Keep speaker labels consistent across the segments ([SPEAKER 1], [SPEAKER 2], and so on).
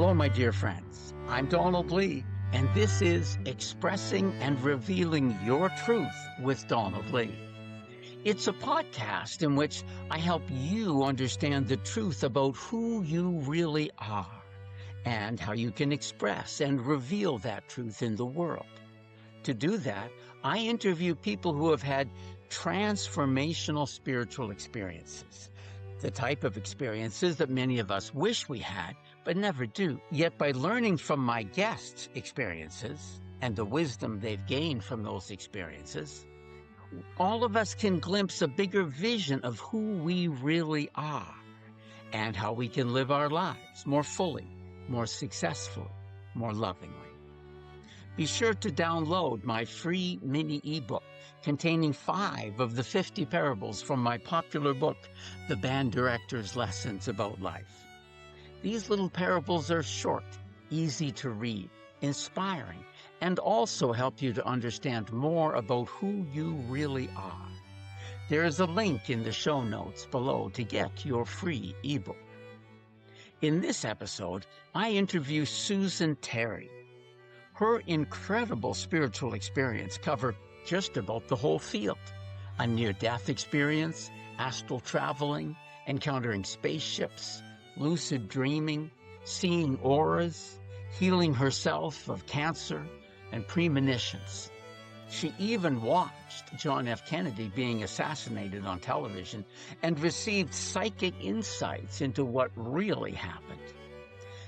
[SPEAKER 1] Hello, my dear friends. I'm Donald Lee, and this is Expressing and Revealing Your Truth with Donald Lee. It's a podcast in which I help you understand the truth about who you really are and how you can express and reveal that truth in the world. To do that, I interview people who have had transformational spiritual experiences, the type of experiences that many of us wish we had, but never do. Yet by learning from my guests' experiences and the wisdom they've gained from those experiences, all of us can glimpse a bigger vision of who we really are and how we can live our lives more fully, more successfully, more lovingly. Be sure to download my free mini ebook containing 5 of the 50 parables from my popular book, The Band Director's Lessons About Life. These little parables are short, easy to read, inspiring, and also help you to understand more about who you really are. There is a link in the show notes below to get your free ebook. In this episode, I interview Susan Terry. Her incredible spiritual experience covered just about the whole field: a near-death experience, astral traveling, encountering spaceships, lucid dreaming, seeing auras, healing herself of cancer, and premonitions. She even watched John F. Kennedy being assassinated on television and received psychic insights into what really happened.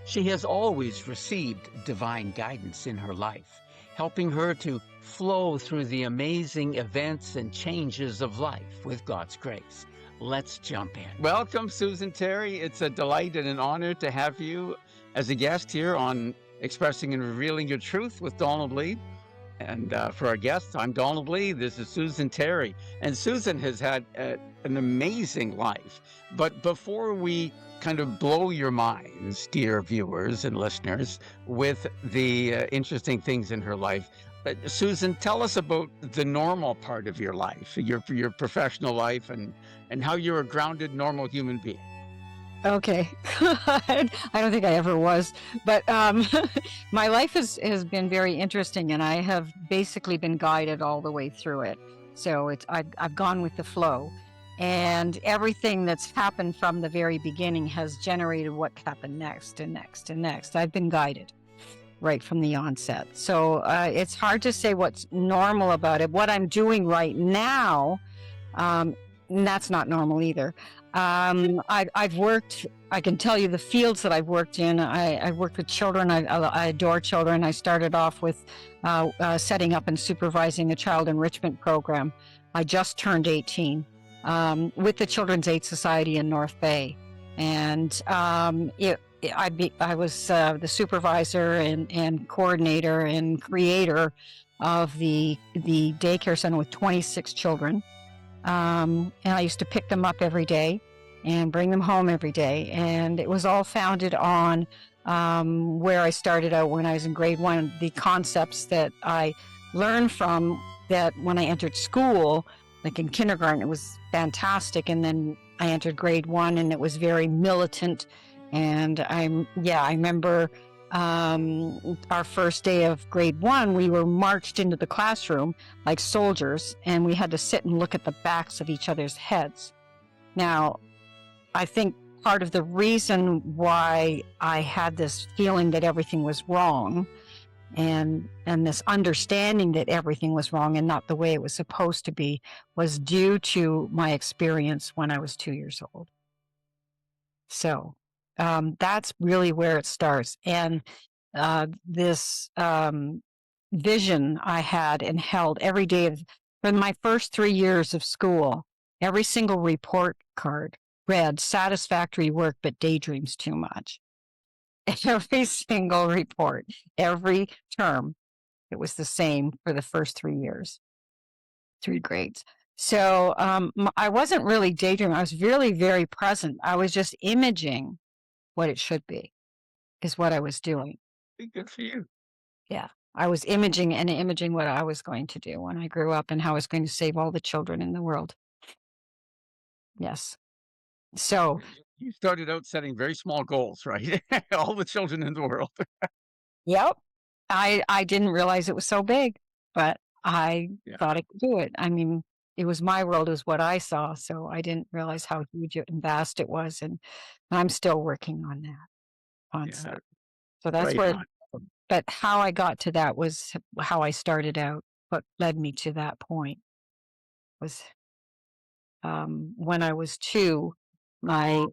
[SPEAKER 1] She has always received divine guidance in her life, helping her to flow through the amazing events and changes of life with God's grace. Let's jump in. Welcome, Susan Terry. It's a delight and an honor to have you as a guest here on Expressing and Revealing Your Truth with Donald Lee. And for our guests, I'm Donald Lee. This is Susan Terry. And Susan has had an amazing life. But before we kind of blow your minds, dear viewers and listeners, with the interesting things in her life, Susan, tell us about the normal part of your life, your professional life, and how you're a grounded, normal human being.
[SPEAKER 2] Okay. I don't think I ever was, but my life has been very interesting, and I have basically been guided all the way through it. So I've gone with the flow, and everything that's happened from the very beginning has generated what happened next and next and next. I've been guided right from the onset. So it's hard to say what's normal about it. What I'm doing right now, that's not normal either. I've worked, I can tell you the fields that I've worked in. I've worked with children. I adore children. I started off with setting up and supervising a child enrichment program. I just turned 18 with the Children's Aid Society in North Bay. And I was the supervisor and coordinator and creator of the daycare center with 26 children. And I used to pick them up every day and bring them home every day. And it was all founded on where I started out when I was in grade 1, the concepts that I learned from that when I entered school, like in kindergarten, it was fantastic. And then I entered grade 1 and it was very militant. And I remember our first day of grade 1, we were marched into the classroom like soldiers, and we had to sit and look at the backs of each other's heads. Now, I think part of the reason why I had this feeling that everything was wrong and this understanding that everything was wrong and not the way it was supposed to be was due to my experience when I was 2 years old. So that's really where it starts. And this vision I had and held every day for my first 3 years of school, every single report card read satisfactory work, but daydreams too much. Every single report, every term, it was the same for the first 3 years, 3 grades. So I wasn't really daydreaming. I was really very present. I was just imaging what it should be, is what I was doing.
[SPEAKER 1] Good for you.
[SPEAKER 2] Yeah. I was imaging what I was going to do when I grew up and how I was going to save all the children in the world. Yes. So
[SPEAKER 1] You started out setting very small goals, right? All the children in the world.
[SPEAKER 2] Yep. I didn't realize it was so big, but I
[SPEAKER 1] Yeah,
[SPEAKER 2] thought I could do it. I mean, it was my world, is what I saw, so I didn't realize how huge and vast it was, and I'm still working on that
[SPEAKER 1] yeah,
[SPEAKER 2] concept. So that's
[SPEAKER 1] right
[SPEAKER 2] where,
[SPEAKER 1] on.
[SPEAKER 2] but how I got to that was how I started out. What led me to that point was when I was 2, my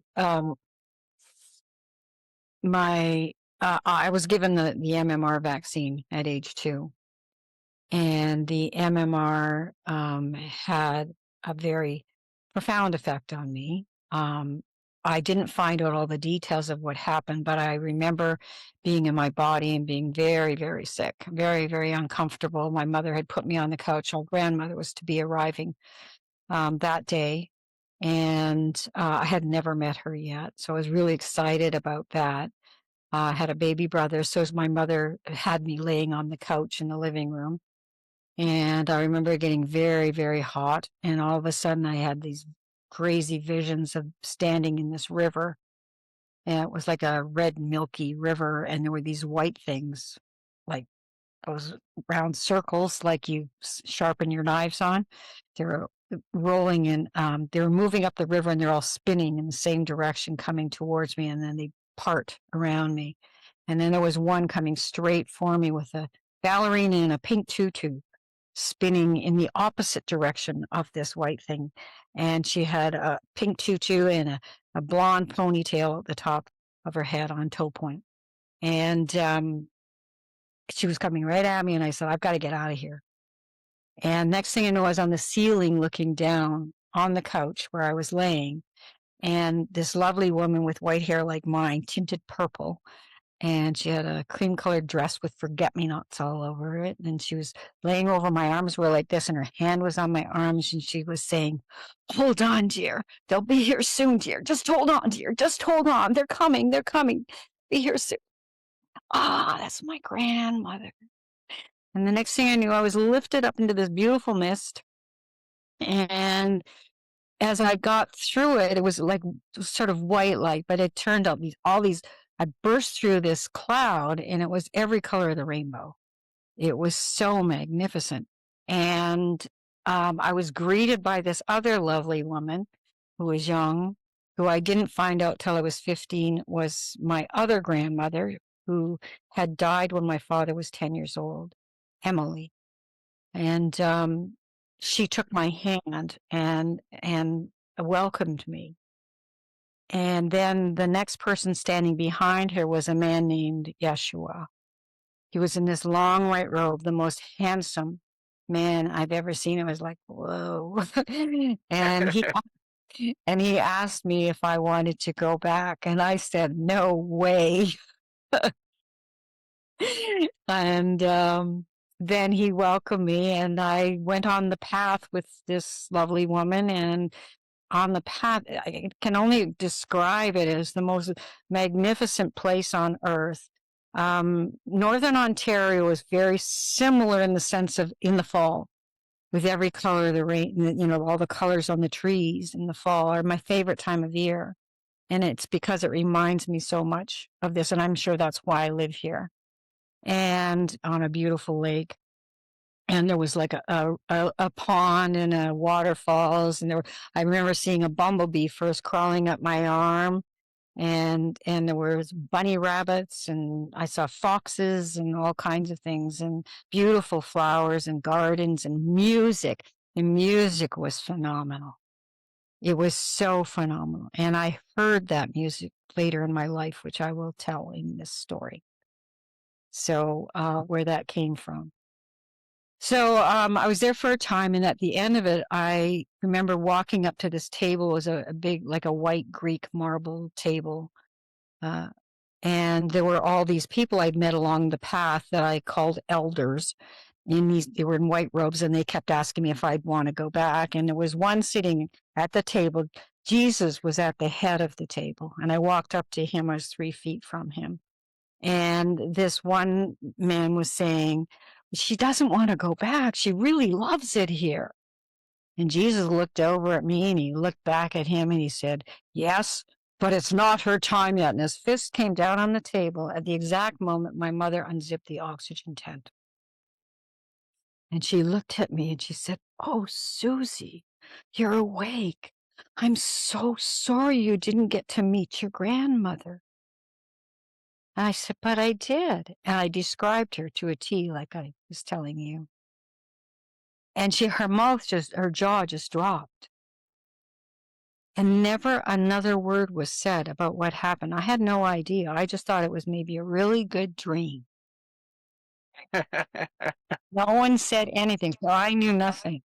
[SPEAKER 2] my I was given the MMR vaccine at age 2, and the MMR had a very profound effect on me. I didn't find out all the details of what happened, but I remember being in my body and being very, very sick, very, very uncomfortable. My mother had put me on the couch. Our grandmother was to be arriving that day, and I had never met her yet. So I was really excited about that. I had a baby brother, so as my mother had me laying on the couch in the living room. And I remember getting very, very hot. And all of a sudden, I had these crazy visions of standing in this river. And it was like a red, milky river. And there were these white things, like those round circles, like you sharpen your knives on. They were rolling and they were moving up the river, and they're all spinning in the same direction, coming towards me. And then they part around me. And then there was one coming straight for me with a ballerina in a pink tutu, spinning in the opposite direction of this white thing. And she had a pink tutu and a blonde ponytail at the top of her head on toe point. And she was coming right at me, and I said, I've got to get out of here. And next thing I know, I was on the ceiling looking down on the couch where I was laying. And this lovely woman with white hair like mine, tinted purple, and she had a cream colored dress with forget-me-nots all over it. And she was laying over, my arms were like this, and her hand was on my arms, and she was saying, hold on, dear. They'll be here soon, dear. Just hold on, dear. Just hold on. They're coming. They're coming. Be here soon. Ah, that's my grandmother. And the next thing I knew, I was lifted up into this beautiful mist. And as I got through it, it was like sort of white light, but it turned out all these, I burst through this cloud, and it was every color of the rainbow. It was so magnificent. And I was greeted by this other lovely woman who was young, who I didn't find out till I was 15 was my other grandmother, who had died when my father was 10 years old, Emily. And she took my hand and welcomed me. And then the next person standing behind her was a man named Yeshua. He was in this long white robe, the most handsome man I've ever seen. It was like, whoa. and he asked me if I wanted to go back, and I said, no way. And then he welcomed me, and I went on the path with this lovely woman. And on the path, I can only describe it as the most magnificent place on earth. Northern Ontario is very similar in the sense of in the fall, with every color of the rain, all the colors on the trees in the fall are my favorite time of year. And it's because it reminds me so much of this. And I'm sure that's why I live here, and on a beautiful lake. And there was like a pond and a waterfalls, and I remember seeing a bumblebee first crawling up my arm, and there was bunny rabbits, and I saw foxes and all kinds of things, and beautiful flowers and gardens and music. And music was phenomenal. It was so phenomenal. And I heard that music later in my life, which I will tell in this story. So where that came from. So I was there for a time, and at the end of it, I remember walking up to this table. It was a big, like a white Greek marble table. And there were all these people I'd met along the path that I called elders. They were in white robes, and they kept asking me if I'd want to go back. And there was one sitting at the table. Jesus was at the head of the table, and I walked up to him. I was 3 feet from him. And this one man was saying, she doesn't want to go back. She really loves it here. And Jesus looked over at me, and he looked back at him, and he said, yes, but it's not her time yet. And his fist came down on the table at the exact moment my mother unzipped the oxygen tent. And she looked at me and she said, "Oh, Susie, you're awake. I'm so sorry you didn't get to meet your grandmother." And I said, "But I did." And I described her to a T, like I was telling you. And her jaw just dropped. And never another word was said about what happened. I had no idea. I just thought it was maybe a really good dream. No one said anything, so I knew nothing.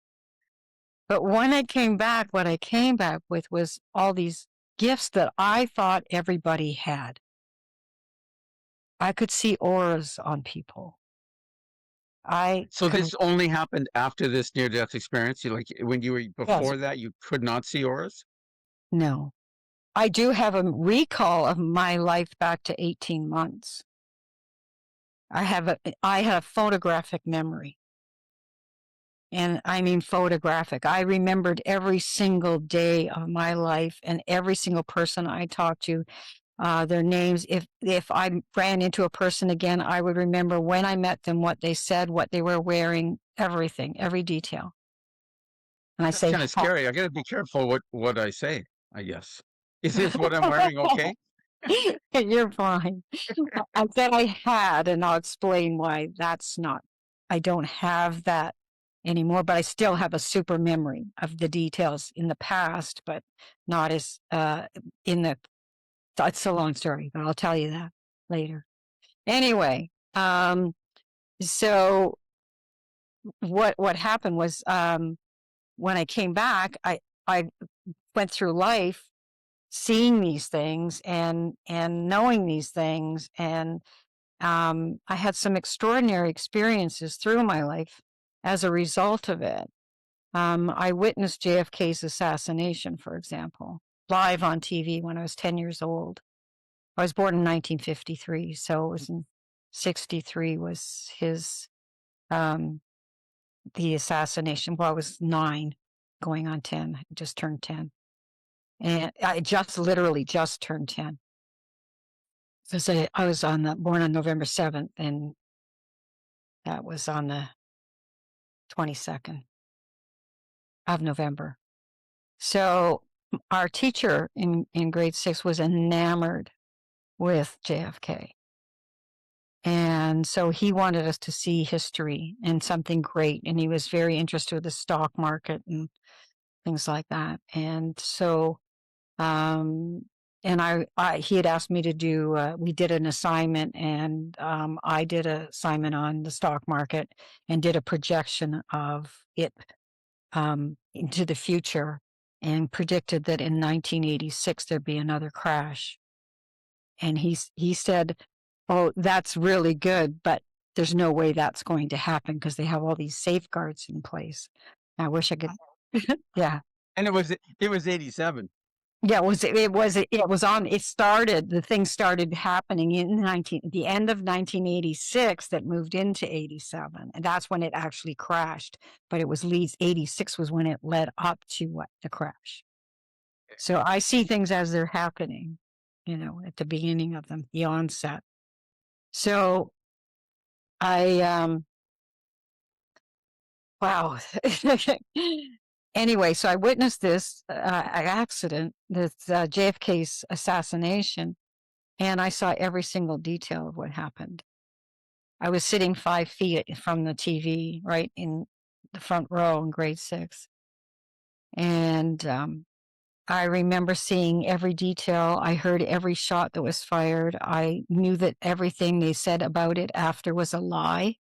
[SPEAKER 2] But when I came back, what I came back with was all these gifts that I thought everybody had. I could see auras on people.
[SPEAKER 1] So this only happened after this near-death experience? When you were before
[SPEAKER 2] Yes.
[SPEAKER 1] that, you could not see auras?
[SPEAKER 2] No. I do have a recall of my life back to 18 months. I have photographic memory. And I mean photographic. I remembered every single day of my life and every single person I talked to, their names. If I ran into a person again, I would remember when I met them, what they said, what they were wearing, everything, every detail. And I
[SPEAKER 1] That's
[SPEAKER 2] say,
[SPEAKER 1] kind of scary. I got to be careful what I say, I guess. Is this what I'm wearing okay?
[SPEAKER 2] "You're fine." I said I had, and I'll explain why I don't have that anymore, but I still have a super memory of the details in the past, but not as it's a long story, but I'll tell you that later. Anyway, so what happened was, when I came back, I went through life seeing these things and knowing these things, and I had some extraordinary experiences through my life as a result of it. I witnessed JFK's assassination, for example, live on TV when I was 10 years old. I was born in 1953, so it was in 63 was the assassination. Well, I was 9 going on 10. I just turned 10. And I literally just turned 10. Because I was born on November 7th, and that was on the 22nd of November. So our teacher in grade 6 was enamored with JFK. And so he wanted us to see history and something great. And he was very interested in the stock market and things like that. And so, he had asked me to do, we did an assignment, and I did an assignment on the stock market and did a projection of it into the future, and predicted that in 1986 there'd be another crash. And he said, "Oh, that's really good, but there's no way that's going to happen because they have all these safeguards in place." I wish I could. Yeah.
[SPEAKER 1] And it was 87.
[SPEAKER 2] Yeah, the thing started happening in the end of 1986 that moved into 87. And that's when it actually crashed. But 86 was when it led up to the crash. So I see things as they're happening, at the beginning of them, the onset. So wow. Anyway, so I witnessed this accident, this JFK's assassination, and I saw every single detail of what happened. I was sitting 5 feet from the TV, right in the front row in grade 6. And I remember seeing every detail. I heard every shot that was fired. I knew that everything they said about it after was a lie.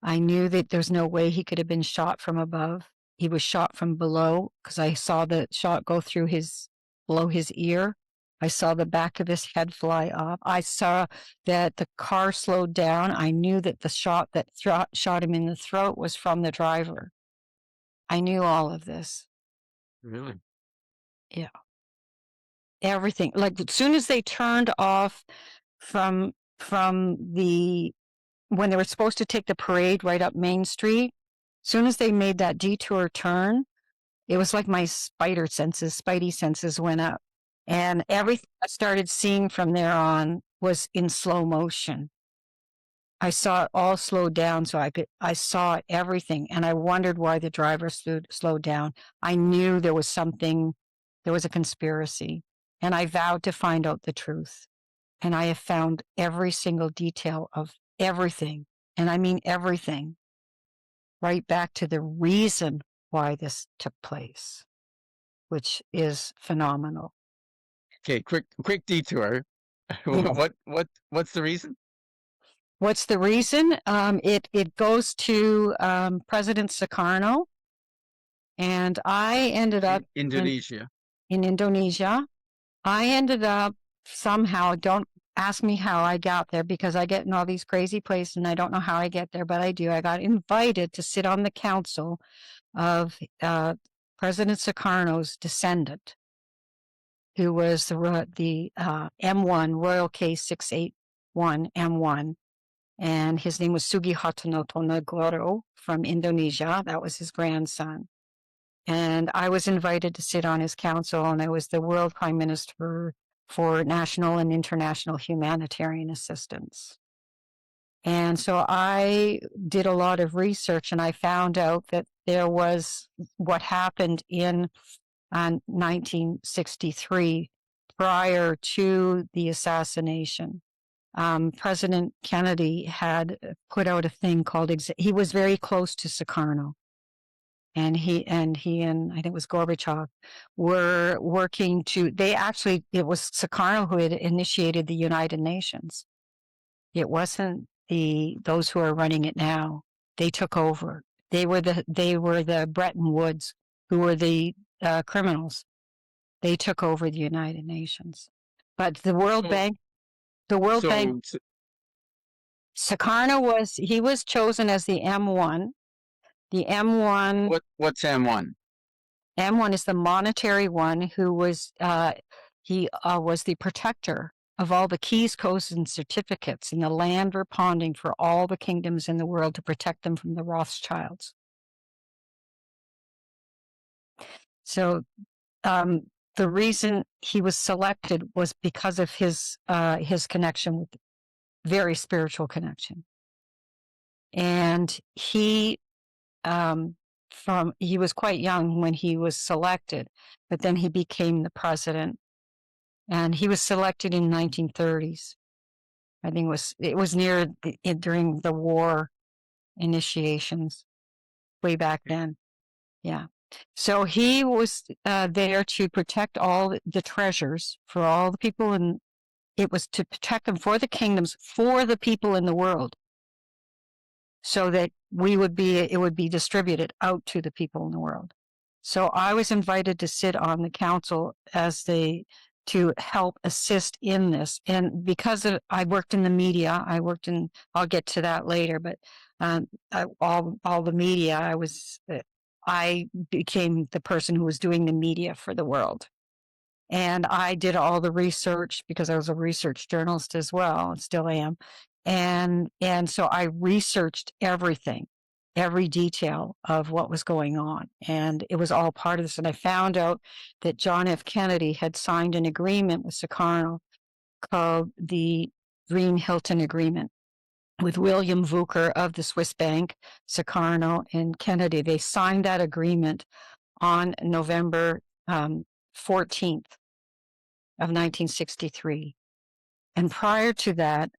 [SPEAKER 2] I knew that there's no way he could have been shot from above. He was shot from below because I saw the shot go through below his ear. I saw the back of his head fly up. I saw that the car slowed down. I knew that the shot that shot him in the throat was from the driver. I knew all of this.
[SPEAKER 1] Really?
[SPEAKER 2] Yeah. Everything. Like, as soon as they turned off from when they were supposed to take the parade right up Main Street, as soon as they made that detour turn, it was like my spidey senses went up. And everything I started seeing from there on was in slow motion. I saw it all slowed down, so I saw everything, and I wondered why the driver slowed down. I knew there was something, there was a conspiracy, and I vowed to find out the truth. And I have found every single detail of everything, and I mean everything, right back to the reason why this took place, which is phenomenal.
[SPEAKER 1] Okay, quick detour.
[SPEAKER 2] Yeah.
[SPEAKER 1] What's the reason?
[SPEAKER 2] What's the reason? It goes to President Sukarno, and I ended up
[SPEAKER 1] Indonesia.
[SPEAKER 2] in Indonesia. I ended up somehow, don't ask me how I got there, because I get in all these crazy places and I don't know how I get there, but I do. I got invited to sit on the council of President Sukarno's descendant, who was the M1, Royal K681 M1. And his name was Sugiharto Negoro from Indonesia. That was his grandson. And I was invited to sit on his council, and I was the World Prime Minister for National and International Humanitarian Assistance. And so I did a lot of research, and I found out that there was what happened in 1963 prior to the assassination. President Kennedy had put out a thing called, he was very close to Sukarno. And he and I think it was Gorbachev, were working to, it was Sukarno who had initiated the United Nations. It wasn't those who are running it now. They took over. They were the Bretton Woods, who were the criminals. They took over the United Nations. But the World Bank, Sukarno was chosen as the M1. The M1.
[SPEAKER 1] What's M1?
[SPEAKER 2] M1 is the monetary one, who was he was the protector of all the keys, codes, and certificates in the land repounding for all the kingdoms in the world to protect them from the Rothschilds. So the reason he was selected was because of his connection, with very spiritual connection. And he was quite young when he was selected, but then he became the president, and he was selected in 1930s. I think it was near during the war initiations way back then. Yeah. So he was there to protect all the treasures for all the people, and it was to protect them for the kingdoms, for the people in the world, so that it would be distributed out to the people in the world. So I was invited to sit on the council to help assist in this. And because I worked in the media, I'll get to that later, but all the media, I became the person who was doing the media for the world. And I did all the research because I was a research journalist as well, and still am. And so I researched everything, every detail of what was going on. And it was all part of this. And I found out that John F. Kennedy had signed an agreement with Sukarno called the Green-Hilton Agreement with William Vucker of the Swiss bank, Sukarno, and Kennedy. They signed that agreement on November 14th of 1963. And prior to that,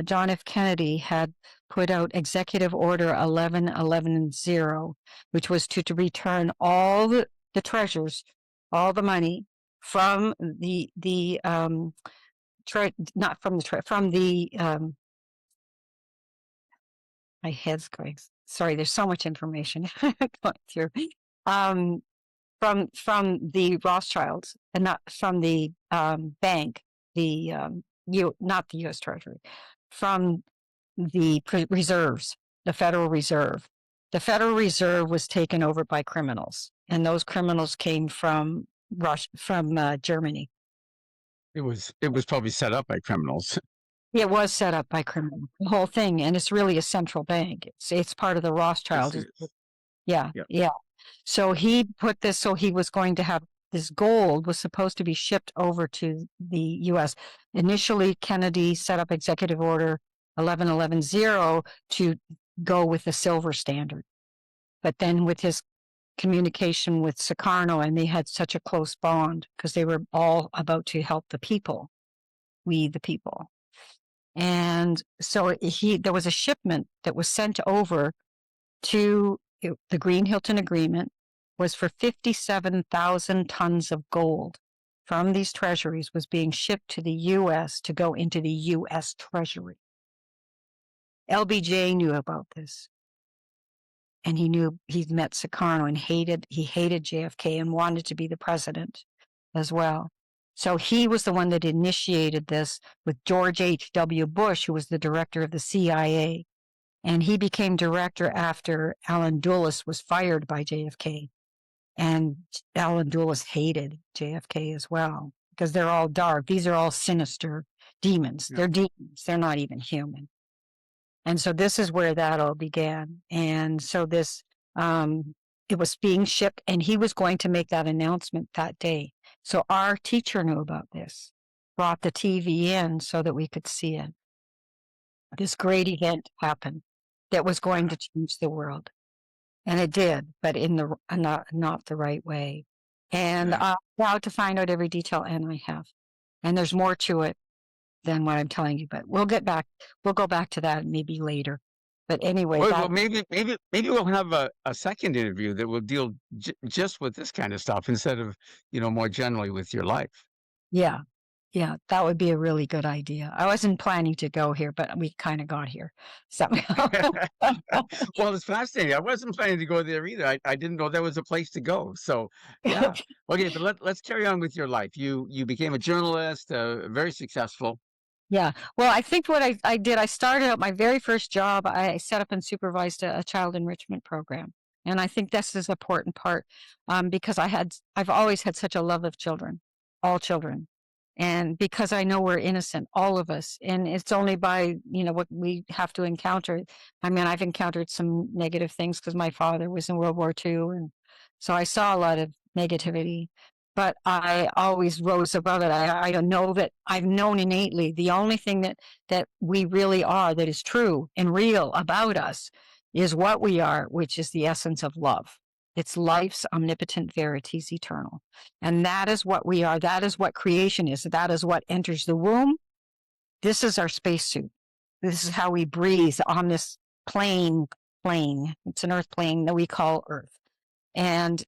[SPEAKER 2] John F. Kennedy had put out Executive Order 1110, which was to return all the treasures, all the money from my head's going, sorry, there's so much information going through. From the Rothschilds, and not from the bank, not the U.S. Treasury, from the reserves, the Federal Reserve. The Federal Reserve was taken over by criminals, and those criminals came from Germany.
[SPEAKER 1] It was probably set up by criminals.
[SPEAKER 2] It was set up by criminals, the whole thing, and it's really a central bank. It's part of the Rothschilds.
[SPEAKER 1] Yes,
[SPEAKER 2] Yeah. So he put this, so he was going to have this gold was supposed to be shipped over to the U.S. Initially, Kennedy set up Executive Order 11110 to go with the silver standard. But then with his communication with Sukarno, and they had such a close bond because they were all about to help the people, we the people. And so there was a shipment that was sent over to the Green Hilton Agreement was for 57,000 tons of gold from these treasuries was being shipped to the U.S. to go into the U.S. Treasury. LBJ knew about this. And he knew he'd met Sukarno and he hated JFK and wanted to be the president as well. So he was the one that initiated this with George H.W. Bush, who was the director of the CIA. And he became director after Allen Dulles was fired by JFK. And Allen Dulles hated JFK as well because they're all dark. These are all sinister demons. Yeah. They're demons. They're not even human. And so this is where that all began. And so this, it was being shipped, and he was going to make that announcement that day. So our teacher knew about this, brought the TV in so that we could see it. This great event happened that was going to change the world. And it did, but in the not the right way. And I'm proud to find out every detail, and I have. And there's more to it than what I'm telling you, but we'll go back to that maybe later. But anyway,
[SPEAKER 1] well, maybe we'll have a second interview that will deal just with this kind of stuff instead of, more generally with your life.
[SPEAKER 2] Yeah, that would be a really good idea. I wasn't planning to go here, but we kind of got here somehow.
[SPEAKER 1] Well, it's fascinating. I wasn't planning to go there either. I didn't know there was a place to go. So, yeah. Okay, but let's carry on with your life. You became a journalist, very successful.
[SPEAKER 2] Yeah. Well, I think what I did, I started out my very first job, I set up and supervised a child enrichment program. And I think this is an important part because I've always had such a love of children, all children. And because I know we're innocent, all of us. And it's only by, what we have to encounter. I mean, I've encountered some negative things because my father was in World War II. And so I saw a lot of negativity. But I always rose above it. I don't know that I've known innately the only thing that we really are that is true and real about us is what we are, which is the essence of love. It's life's omnipotent verities eternal. And that is what we are. That is what creation is. That is what enters the womb. This is our spacesuit. This is how we breathe on this plane. It's an earth plane that we call Earth. And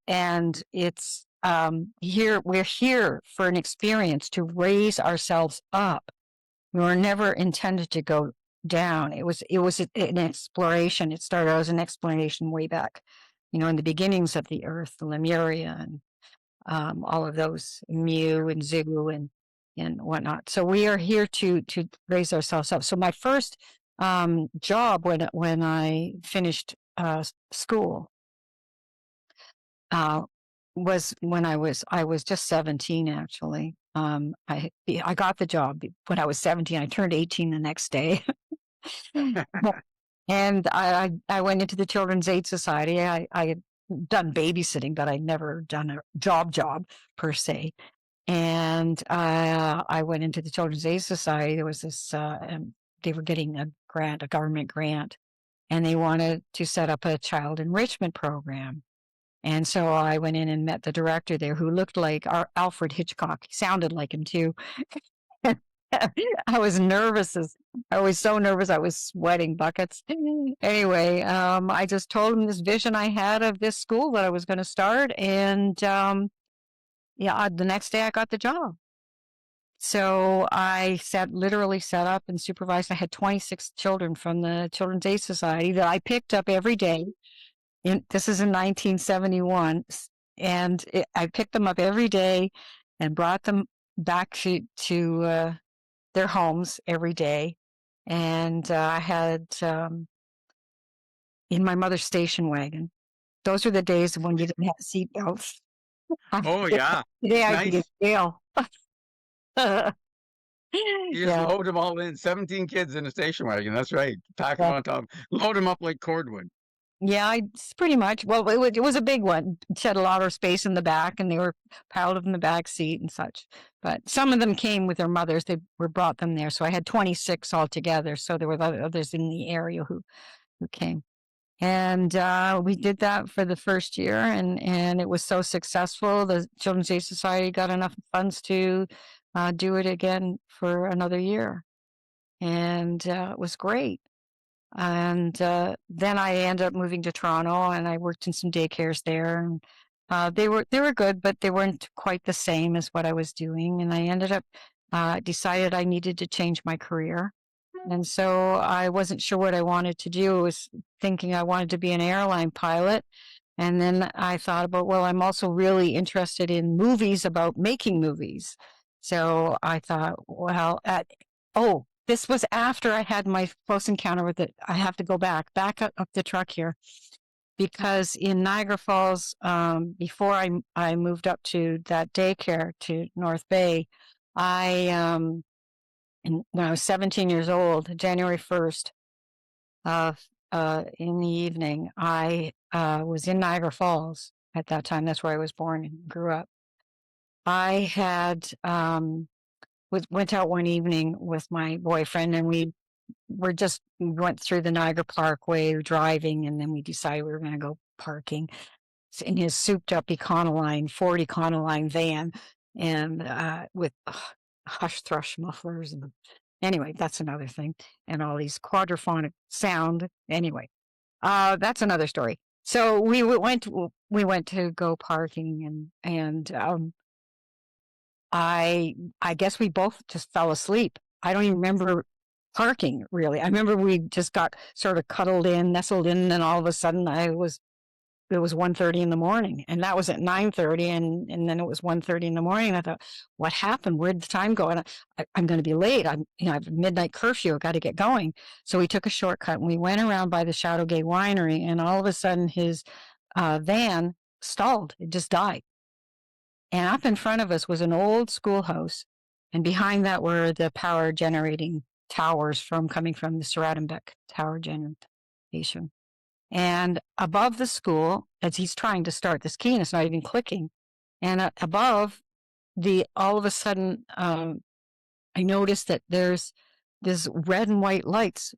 [SPEAKER 2] it's we're here for an experience to raise ourselves up. We were never intended to go down. It was an exploration. It started as an exploration way back, in the beginnings of the earth, the Lemuria and all of those, Mu and Zu and whatnot. So we are here to raise ourselves up. So my first job when I finished school was when I was just 17 actually. I got the job when I was 17. I turned 18 the next day. And I went into the Children's Aid Society. I had done babysitting, but I'd never done a job per se. And I went into the Children's Aid Society. There was this, they were getting a government grant, and they wanted to set up a child enrichment program. And so I went in and met the director there, who looked like Alfred Hitchcock. He sounded like him too. I was nervous. I was so nervous. I was sweating buckets. Anyway, I just told him this vision I had of this school that I was going to start. And the next day I got the job. So I literally set up and supervised. I had 26 children from the Children's Aid Society that I picked up every day. This is in 1971, and I picked them up every day and brought them back to their homes every day. And I had in my mother's station wagon. Those were the days when you didn't have seatbelts.
[SPEAKER 1] Oh yeah,
[SPEAKER 2] today I'd be in jail.
[SPEAKER 1] You just load them all in. 17 kids in a station wagon. That's right. Pack them on top. Load them up like cordwood.
[SPEAKER 2] Yeah, pretty much. Well, it was a big one. It had a lot of space in the back, and they were piled up in the back seat and such. But some of them came with their mothers. They were brought them there. So I had 26 altogether. So there were others in the area who came. And we did that for the first year, and it was so successful. The Children's Aid Society got enough funds to do it again for another year. And it was great. And then I ended up moving to Toronto, and I worked in some daycares there. And they were good, but they weren't quite the same as what I was doing. And I ended up decided I needed to change my career. And so I wasn't sure what I wanted to do. I was thinking I wanted to be an airline pilot. And then I thought about, well, I'm also really interested in movies about making movies. So I thought, well, this was after I had my close encounter with it. I have to go back up the truck here, because in Niagara Falls, before I moved up to that daycare to North Bay, when I was 17 years old, January 1st, in the evening, I was in Niagara Falls at that time. That's where I was born and grew up. I had went out one evening with my boyfriend, and we went through the Niagara Parkway driving, and then we decided we were going to go parking in his souped up Ford Econoline van, and with hush thrush mufflers. And anyway, that's another thing. And all these quadraphonic sound. Anyway, that's another story. So we went to go parking, and I guess we both just fell asleep. I don't even remember parking, really. I remember we just got sort of nestled in, and then all of a sudden it was 1:30 in the morning, and that was at 9:30, and then it was 1:30 in the morning. I thought, what happened? Where'd the time go? And I'm going to be late. I have a midnight curfew. I've got to get going. So we took a shortcut, and we went around by the Shadowgate Winery, and all of a sudden his van stalled. It just died. And up in front of us was an old schoolhouse, and behind that were the power generating towers coming from the Seradenbeck Tower Generation. And above the school, as he's trying to start this key, and it's not even clicking, and above all of a sudden, I noticed that there's this red and white lights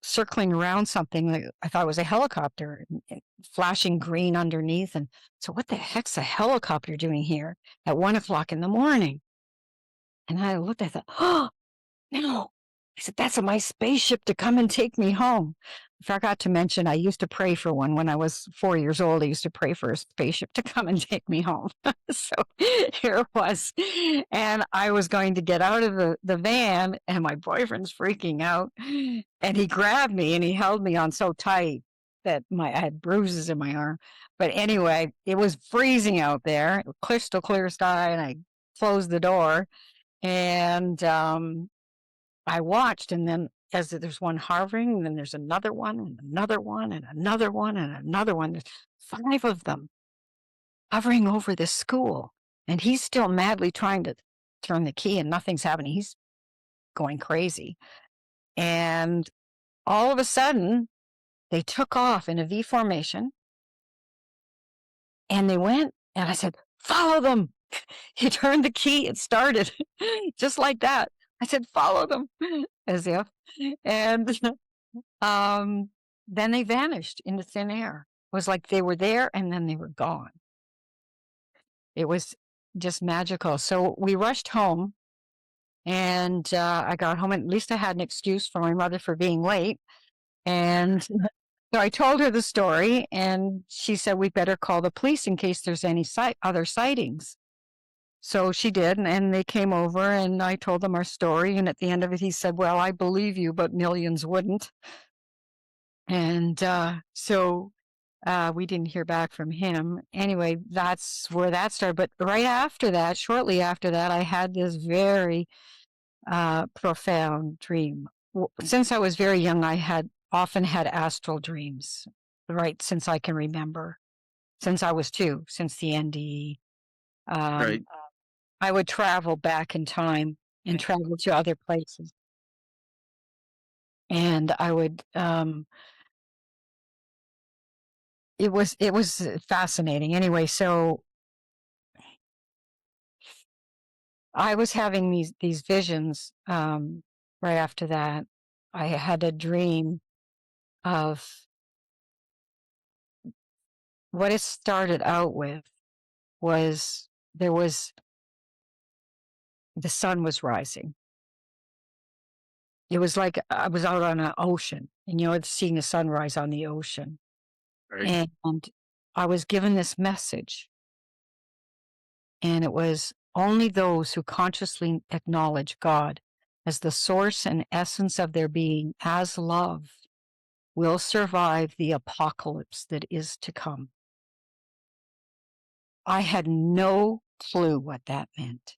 [SPEAKER 2] circling around something that I thought was a helicopter, and flashing green underneath. And so what the heck's a helicopter doing here at 1:00 in the morning? And I looked, I thought, oh, no. I said, that's my spaceship to come and take me home. I forgot to mention, I used to pray for one when I was 4 years old. I used to pray for a spaceship to come and take me home. So here it was. And I was going to get out of the van, and my boyfriend's freaking out. And he grabbed me and he held me on so tight that I had bruises in my arm. But anyway, it was freezing out there, crystal clear sky, and I closed the door. And I watched, and then as there's one hovering, and then there's another one, and another one, and another one, and another one. There's 5 of them hovering over this school. And he's still madly trying to turn the key, and nothing's happening. He's going crazy. And all of a sudden, they took off in a V formation, and they went, and I said, follow them. He turned the key, it started just like that. I said, follow them, as if. And then they vanished into thin air. It was like they were there and then they were gone. It was just magical. So we rushed home, and I got home, and at least I had an excuse for my mother for being late. And so I told her the story, and she said, we better call the police in case there's any other sightings. So she did, and they came over, and I told them our story. And at the end of it, he said, well, I believe you, but millions wouldn't. And so we didn't hear back from him. Anyway, that's where that started. But right after that, shortly after that, I had this very profound dream. Since I was very young, I had often had astral dreams, right, since I can remember, since I was 2, since the NDE.
[SPEAKER 3] Right.
[SPEAKER 2] I would travel back in time and travel to other places. And I would it was fascinating. Anyway, so I was having these visions. Right after that, I had a dream of what it started out with was there was the sun was rising. It was like I was out on an ocean, and seeing the sunrise on the ocean.
[SPEAKER 1] Right.
[SPEAKER 2] And I was given this message, and it was only those who consciously acknowledge God as the source and essence of their being, as love, will survive the apocalypse that is to come. I had no clue what that meant.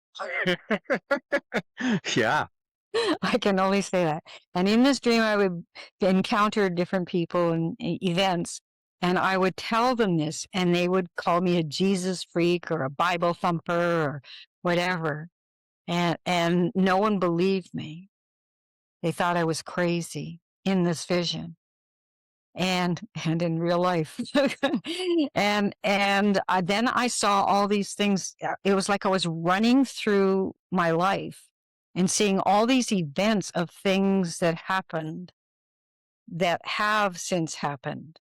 [SPEAKER 1] Yeah.
[SPEAKER 2] I can only say that. And in this dream, I would encounter different people and events, and I would tell them this, and they would call me a Jesus freak or a Bible thumper or whatever. And no one believed me. They thought I was crazy in this vision and in real life. and then I saw all these things. It was like I was running through my life and seeing all these events of things that happened that have since happened.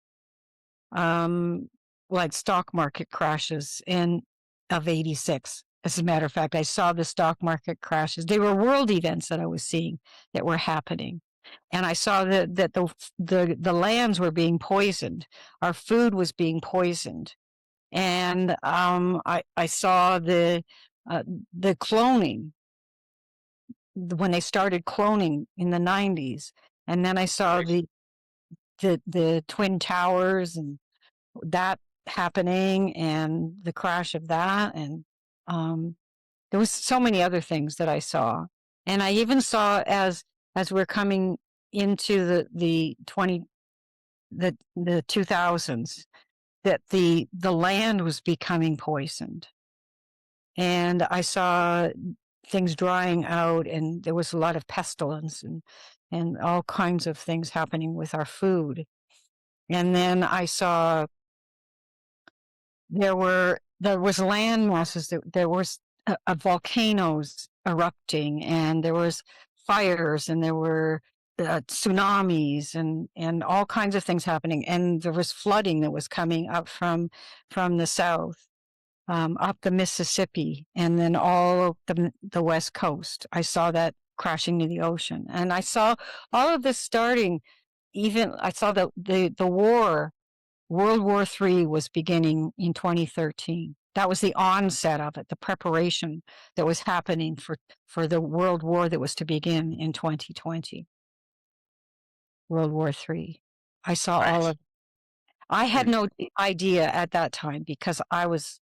[SPEAKER 2] Like stock market crashes of 86. As a matter of fact, I saw the stock market crashes. They were world events that I was seeing that were happening. And I saw that the lands were being poisoned. Our food was being poisoned. And I saw the cloning when they started cloning in the 90s. And then I saw
[SPEAKER 1] Right.
[SPEAKER 2] the Twin Towers and that happening and the crash of that. And there was so many other things that I saw. And I even saw as we're coming into the 2000s that the land was becoming poisoned. And I saw things drying out, and there was a lot of pestilence and all kinds of things happening with our food. And then I saw there was land masses, there was volcanoes erupting, and there was fires, and there were tsunamis and all kinds of things happening, and there was flooding that was coming up from the south, up the Mississippi, and then all of the west coast. I saw that crashing to the ocean, and I saw all of this starting. Even I saw the war. World War III was beginning in 2013. That was the onset of it, the preparation that was happening for the World War that was to begin in 2020. World War III. I saw all
[SPEAKER 1] Right.
[SPEAKER 2] of. I had
[SPEAKER 1] And
[SPEAKER 2] no idea at that time because I was.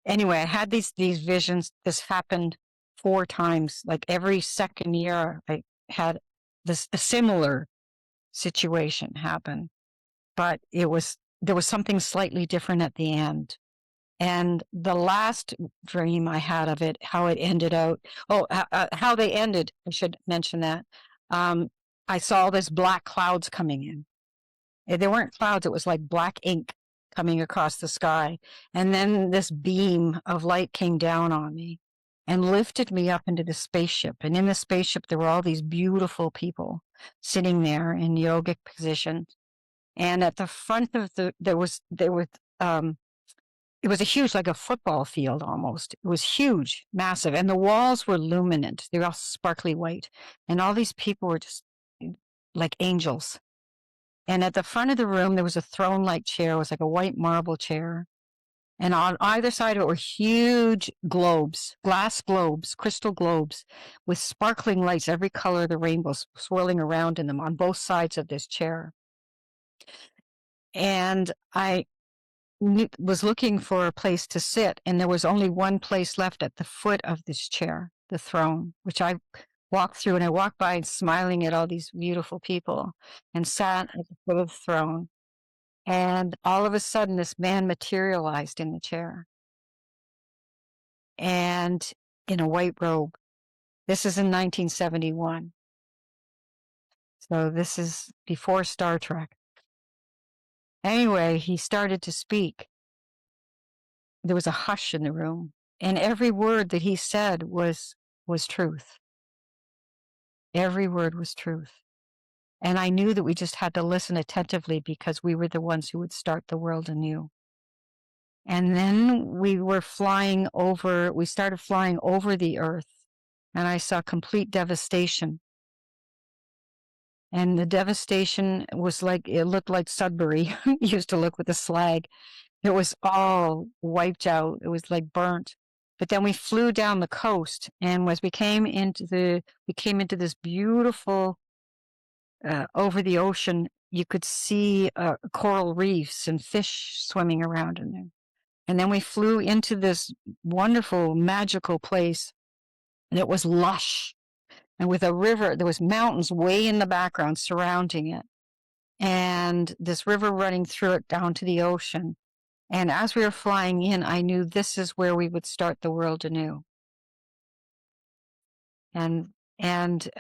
[SPEAKER 2] Anyway, I had these visions. This happened 4 times. Like every second year, I had a similar situation happen. But there was something slightly different at the end. And the last dream I had of it, how it ended out, how they ended, I should mention that. I saw this black clouds coming in. They weren't clouds, it was like black ink coming across the sky. And then this beam of light came down on me and lifted me up into the spaceship. And in the spaceship, there were all these beautiful people sitting there in yogic positions. And at the front of it was a huge, like a football field almost. It was huge, massive. And the walls were luminant. They were all sparkly white. And all these people were just like angels. And at the front of the room, there was a throne-like chair. It was like a white marble chair. And on either side of it were huge globes, glass globes, crystal globes with sparkling lights, every color of the rainbow swirling around in them on both sides of this chair. And I was looking for a place to sit, and there was only one place left at the foot of this chair, the throne, which I walked through, and I walked by smiling at all these beautiful people and sat at the foot of the throne. And all of a sudden, this man materialized in the chair and in a white robe. This is in 1971. So this is before Star Trek. Anyway, he started to speak. There was a hush in the room, and every word that he said was truth. Every word was truth. And I knew that we just had to listen attentively because we were the ones who would start the world anew. And then we started flying over the earth, and I saw complete devastation. And the devastation was it looked like Sudbury used to look with the slag. It was all wiped out. It was like burnt. But then we flew down the coast, and as we came into this beautiful, over the ocean, you could see coral reefs and fish swimming around in there. And then we flew into this wonderful, magical place, and it was lush. And with a river, there was mountains way in the background surrounding it. And this river running through it down to the ocean. And as we were flying in, I knew this is where we would start the world anew. And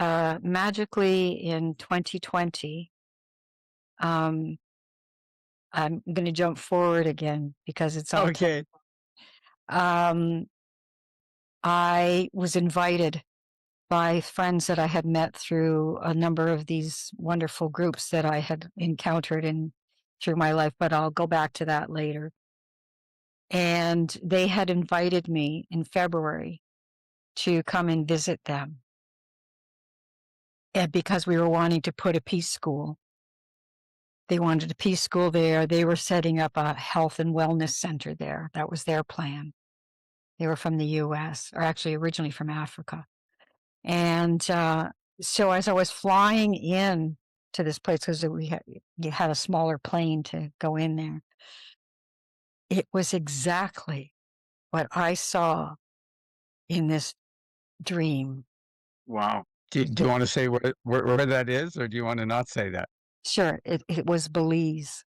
[SPEAKER 2] magically in 2020, I'm going to jump forward again because it's all
[SPEAKER 1] okay.
[SPEAKER 2] I was invited by friends that I had met through a number of these wonderful groups that I had encountered through my life, but I'll go back to that later. And they had invited me in February to come and visit them. And because we were wanting to put a peace school. They wanted a peace school there. They were setting up a health and wellness center there. That was their plan. They were from the US, or actually originally from Africa. And so as I was flying in to this place, because you had a smaller plane to go in there, it was exactly what I saw in this dream.
[SPEAKER 1] Wow. Do you want to say where that is, or do you want to not say that?
[SPEAKER 2] Sure. It was Belize.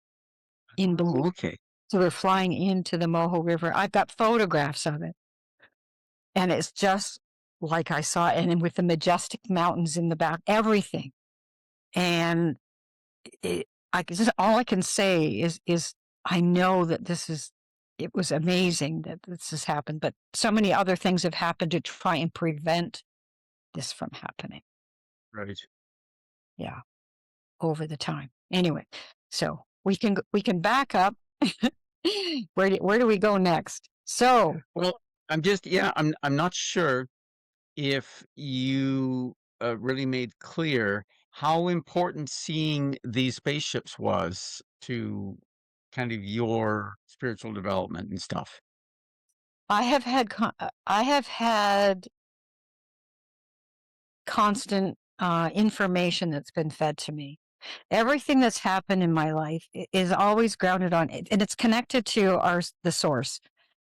[SPEAKER 2] In Belize.
[SPEAKER 1] Okay.
[SPEAKER 2] So we're flying into the Moho River. I've got photographs of it. And it's just like I saw it, and with the majestic mountains in the back, everything. And all I can say is I know that it was amazing that this has happened, but so many other things have happened to try and prevent this from happening.
[SPEAKER 1] Right.
[SPEAKER 2] Yeah. Over the time. Anyway, so we can back up. Where do we go next? So,
[SPEAKER 1] well, I'm not sure if you really made clear how important seeing these spaceships was to kind of your spiritual development and stuff.
[SPEAKER 2] I have had constant information that's been fed to me. Everything that's happened in my life is always grounded on it, and it's connected to the source.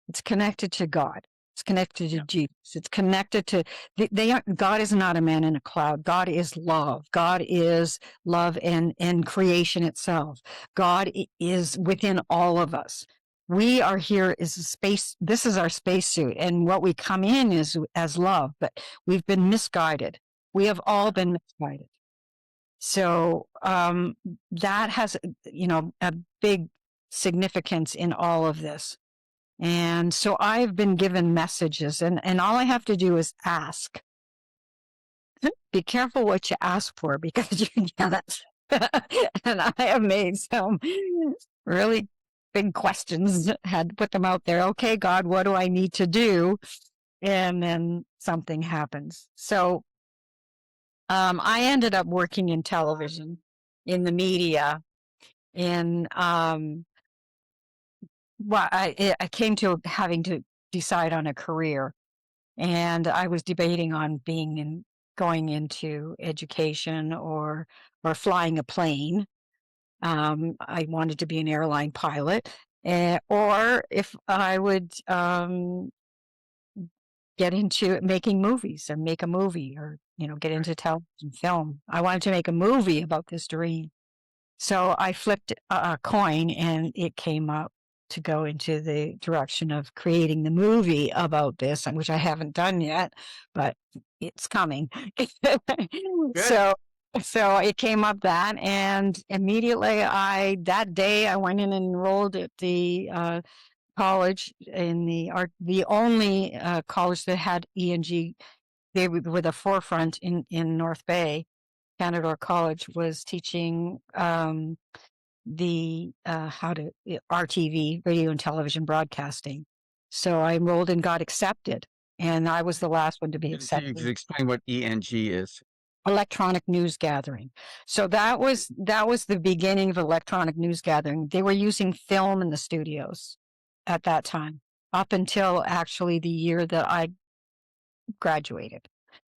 [SPEAKER 2] It's connected to God. It's connected to Jesus. It's connected to God is not a man in a cloud. God is love. God is love and creation itself. God is within all of us. We are here as a space. This is our spacesuit, and what we come in is as love, but we've been misguided. We have all been misguided. So that has, a big significance in all of this. And so I've been given messages, and all I have to do is ask. Be careful what you ask for, because you get it. And I have made some really big questions, had to put them out there. Okay, God, what do I need to do? And then something happens. So I ended up working in television, in the media, and I came to having to decide on a career, and I was debating on going into education or flying a plane. I wanted to be an airline pilot, or if I would get into making movies and make a movie, or get into television film. I wanted to make a movie about this dream. So I flipped a coin, and it came up to go into the direction of creating the movie about this, which I haven't done yet, but it's coming. So So it came up that, and immediately that day I went in and enrolled at the college in the only college that had ENG. They were the forefront in North Bay. Canadore College was teaching the RTV, radio and television broadcasting. So I enrolled and got accepted, and I was the last one to be
[SPEAKER 1] Can you
[SPEAKER 2] accepted.
[SPEAKER 1] explain what ENG is?
[SPEAKER 2] Electronic news gathering. So that was the beginning of electronic news gathering. They were using film in the studios at that time, up until actually the year that I graduated.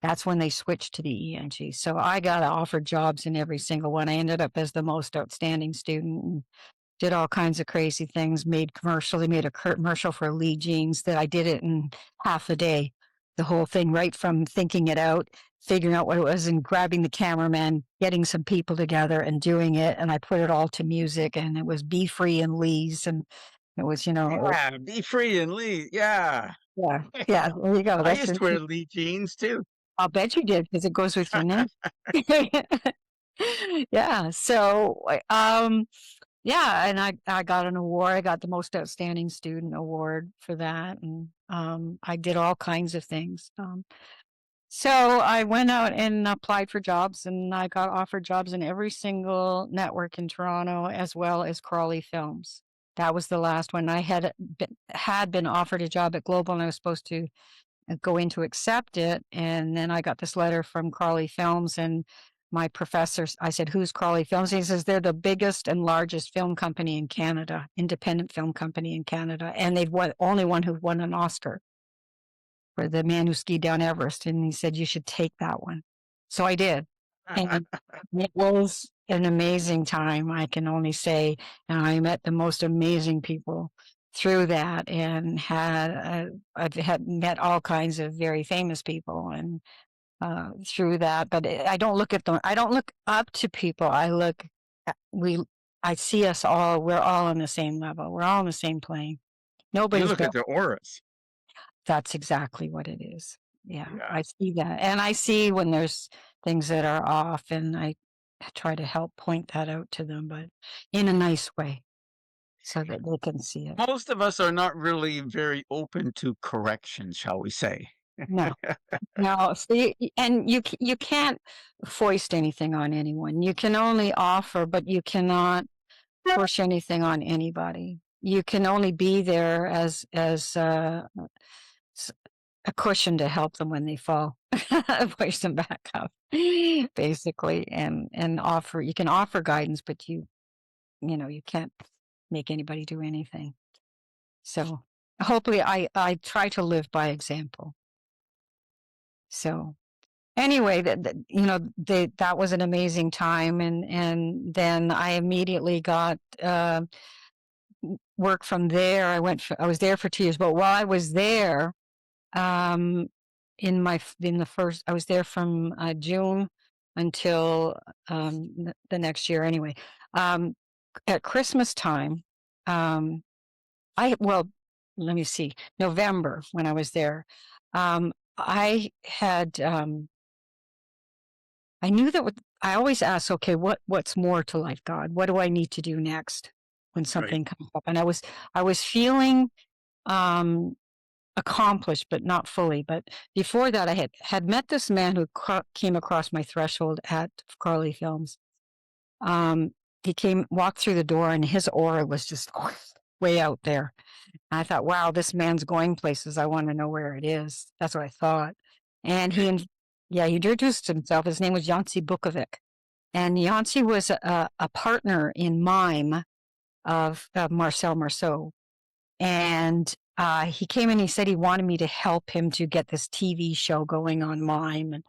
[SPEAKER 2] That's when they switched to the ENG. So I got offered jobs in every single one. I ended up as the most outstanding student and did all kinds of crazy things, made commercial. They made a commercial for Lee Jeans that I did it in half a day. The whole thing, right from thinking it out, figuring out what it was, and grabbing the cameraman, getting some people together and doing it. And I put it all to music, and it was Be Free and Lee's. And it was,
[SPEAKER 1] Yeah, Be Free and Lee. Yeah.
[SPEAKER 2] yeah, yeah, there you go.
[SPEAKER 1] I
[SPEAKER 2] That's
[SPEAKER 1] used
[SPEAKER 2] your,
[SPEAKER 1] to wear Lee jeans too.
[SPEAKER 2] I'll bet you did because it goes with your name. Yeah. So, yeah, and I got an award. I got the most outstanding student award for that, and I did all kinds of things. So I went out and applied for jobs, and I got offered jobs in every single network in Toronto, as well as Crawley Films. That was the last one. I had been offered a job at Global, and I was supposed to go in to accept it. And then I got this letter from Crawley Films, and my professor, I said, "Who's Crawley Films?" He says, "They're the biggest and largest film company in Canada, independent film company in Canada. And they've only one who won an Oscar for The Man Who Skied Down Everest." And he said, "You should take that one." So I did. And it was an amazing time, I can only say. And I met the most amazing people through that, and I've had met all kinds of very famous people and through that. But I don't look at them. I don't look up to people. I see us all. We're all on the same level. We're all on the same plane.
[SPEAKER 1] You
[SPEAKER 2] Nobody's
[SPEAKER 1] look
[SPEAKER 2] better.
[SPEAKER 1] at the auras.
[SPEAKER 2] That's exactly what it is. Yeah,
[SPEAKER 1] Yeah.
[SPEAKER 2] I see that. And I see when there's things that are off, and I try to help point that out to them, but in a nice way so that they can see it.
[SPEAKER 1] Most of us are not really very open to correction, shall we say.
[SPEAKER 2] No, no. See, and you can't foist anything on anyone. You can only offer, but you cannot push anything on anybody. You can only be there as a cushion to help them when they fall, push them back up, basically, and offer. You can offer guidance, but you can't make anybody do anything. So hopefully, I try to live by example. So anyway, that was an amazing time, and then I immediately got work from there. I was there for 2 years, but while I was there, um, I was there from June until the next year. Anyway, at Christmas time, um, let me see, November when I was there, I had I knew that I always ask, okay, what's more to life, God? What do I need to do next when
[SPEAKER 1] Right.
[SPEAKER 2] something comes up? And I was feeling um, accomplished, but not fully. But before that, I had met this man who came across my threshold at Crawley Films. He walked through the door, and his aura was just way out there. And I thought, wow, this man's going places. I want to know where it is. That's what I thought. And he introduced himself. His name was Yancey Bukovic. And Yancey was a partner in Mime of Marcel Marceau. And he came in, he said he wanted me to help him to get this TV show going on Mime,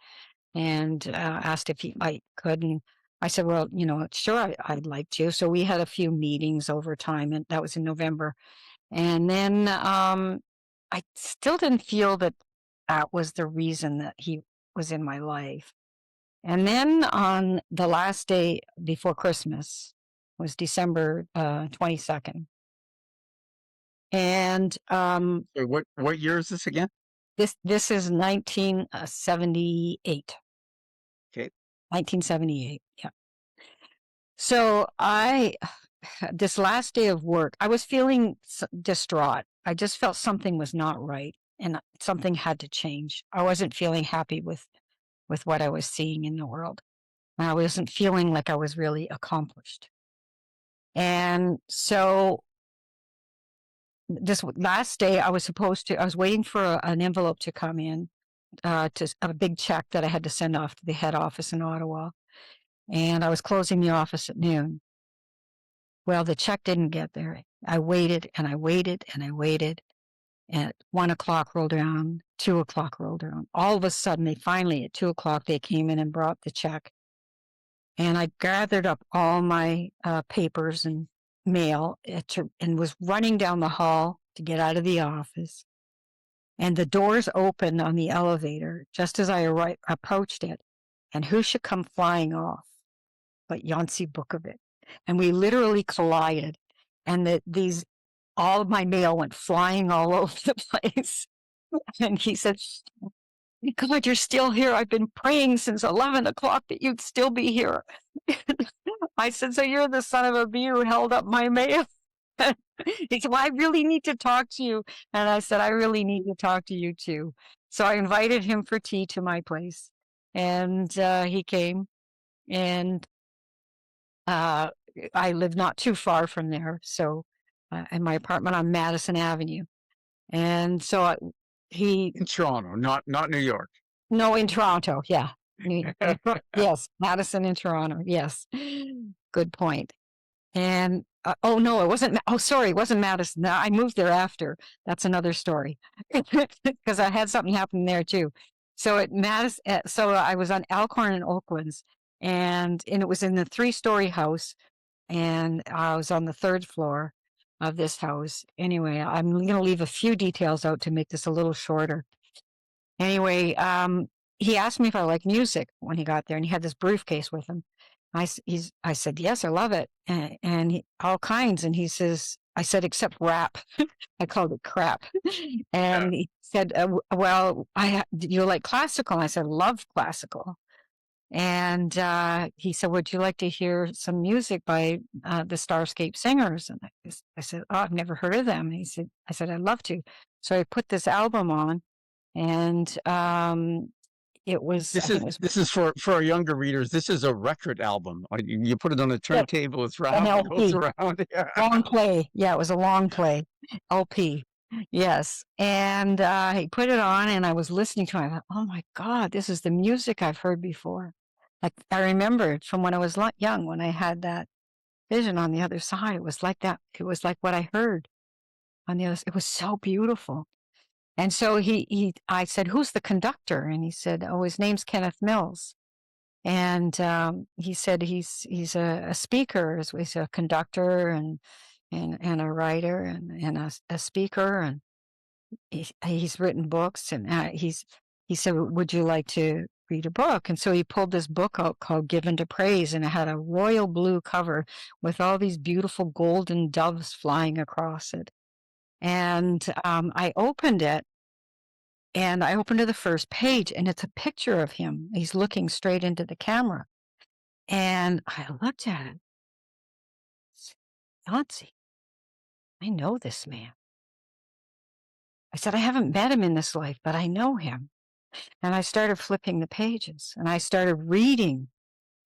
[SPEAKER 2] and asked if I could. And I said, well, sure, I'd like to. So we had a few meetings over time, and that was in November. And then I still didn't feel that was the reason that he was in my life. And then on the last day before Christmas was December 22nd. And
[SPEAKER 1] So what year is this again?
[SPEAKER 2] this is 1978.
[SPEAKER 1] Okay.
[SPEAKER 2] 1978. Yeah. So this last day of work, I was feeling distraught. I just felt something was not right and something had to change. I wasn't feeling happy with what I was seeing in the world. I wasn't feeling like I was really accomplished. And so this last day, I was waiting for an envelope to come in, to a big check that I had to send off to the head office in Ottawa. And I was closing the office at noon. Well, the check didn't get there. I waited and I waited and I waited. And 1:00 rolled around, 2:00 rolled around. All of a sudden, they finally, at 2:00, they came in and brought the check. And I gathered up all my papers and mail and was running down the hall to get out of the office. And the doors opened on the elevator just as I approached it. And who should come flying off but Yancey Bukovic? And we literally collided. And all of my mail went flying all over the place. And he said, God, you're still here. I've been praying since 11:00 that you'd still be here. I said, so you're the son of a bee who held up my mail? He said, well, I really need to talk to you. And I said, I really need to talk to you too. So I invited him for tea to my place. And he came. And I live not too far from there. So in my apartment on Madison Avenue. And so
[SPEAKER 1] in Toronto, not New York.
[SPEAKER 2] No, in Toronto. Yeah. Yes. Madison in Toronto. Yes. Good point. And oh no, it wasn't. Oh, sorry, it wasn't Madison. No, I moved there after. That's another story because I had something happen there too. So at Madison, so I was on Alcorn and Oaklands, and it was in the 3-story house, and I was on the 3rd floor of this house. Anyway, I'm going to leave a few details out to make this a little shorter. Anyway, he asked me if I like music when he got there, and he had this briefcase with him. I said, yes, I love it. And all kinds. And he says, I said, except rap. I called it crap. And he said, well, do you like classical? And I said, love classical. And he said, would you like to hear some music by the Starscape Singers? And I said, oh, I've never heard of them. And I said, I'd love to. So I put this album on, and it was.
[SPEAKER 1] This is for our younger readers. This is a record album. You put it on a turntable. It's round. It goes around. Yeah.
[SPEAKER 2] Long play. Yeah, it was a long play. LP. Yes. And he put it on, and I was listening to it. I thought, oh my God, this is the music I've heard before. Like I remembered from when I was young, when I had that vision on the other side. It was like that. It was like what I heard on the other side. It was so beautiful. And so I said, who's the conductor? And he said, oh, his name's Kenneth Mills. And he said he's a speaker, he's a conductor and a writer and a speaker, and he's written books. And he said, would you like to read a book? And so he pulled this book out called Given to Praise, and it had a royal blue cover with all these beautiful golden doves flying across it. And I opened it, and I opened to the first page, and it's a picture of him. He's looking straight into the camera. And I looked at it. Yancey, I know this man. I said, I haven't met him in this life, but I know him. And I started flipping the pages, and I started reading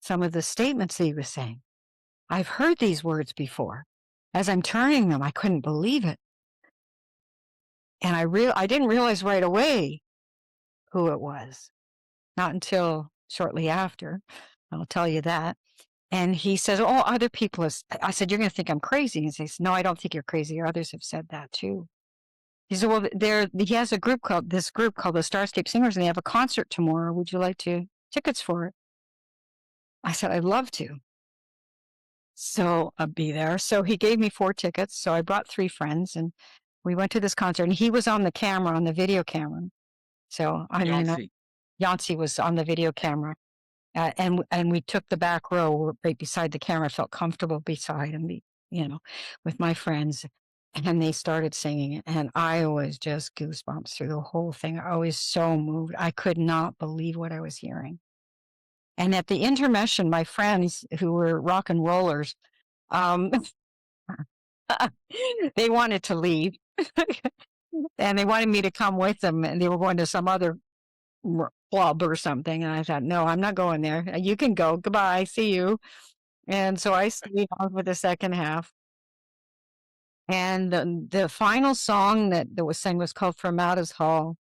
[SPEAKER 2] some of the statements he was saying. I've heard these words before. As I'm turning them, I couldn't believe it. And I didn't realize right away who it was. Not until shortly after. I'll tell you that. And he says, oh, other people I said, you're going to think I'm crazy. And he says, no, I don't think you're crazy. Others have said that too. He said, well, he has a group called the Starscape Singers, and they have a concert tomorrow. Would you like tickets for it? I said, I'd love to. So I'll be there. So he gave me 4 tickets. So I brought 3 friends, and we went to this concert, and he was on the camera, on the video camera. So Yancey was on the video camera. And we took the back row right beside the camera. I felt comfortable beside him, with my friends. And they started singing it. And I was just goosebumps through the whole thing. I was so moved. I could not believe what I was hearing. And at the intermission, my friends who were rock and rollers, um, they wanted to leave. And they wanted me to come with them, and they were going to some other club or something. And I thought, no, I'm not going there. You can go. Goodbye. See you. And so I stayed on for the second half. And the final song that was sang was called Fermata's Hall.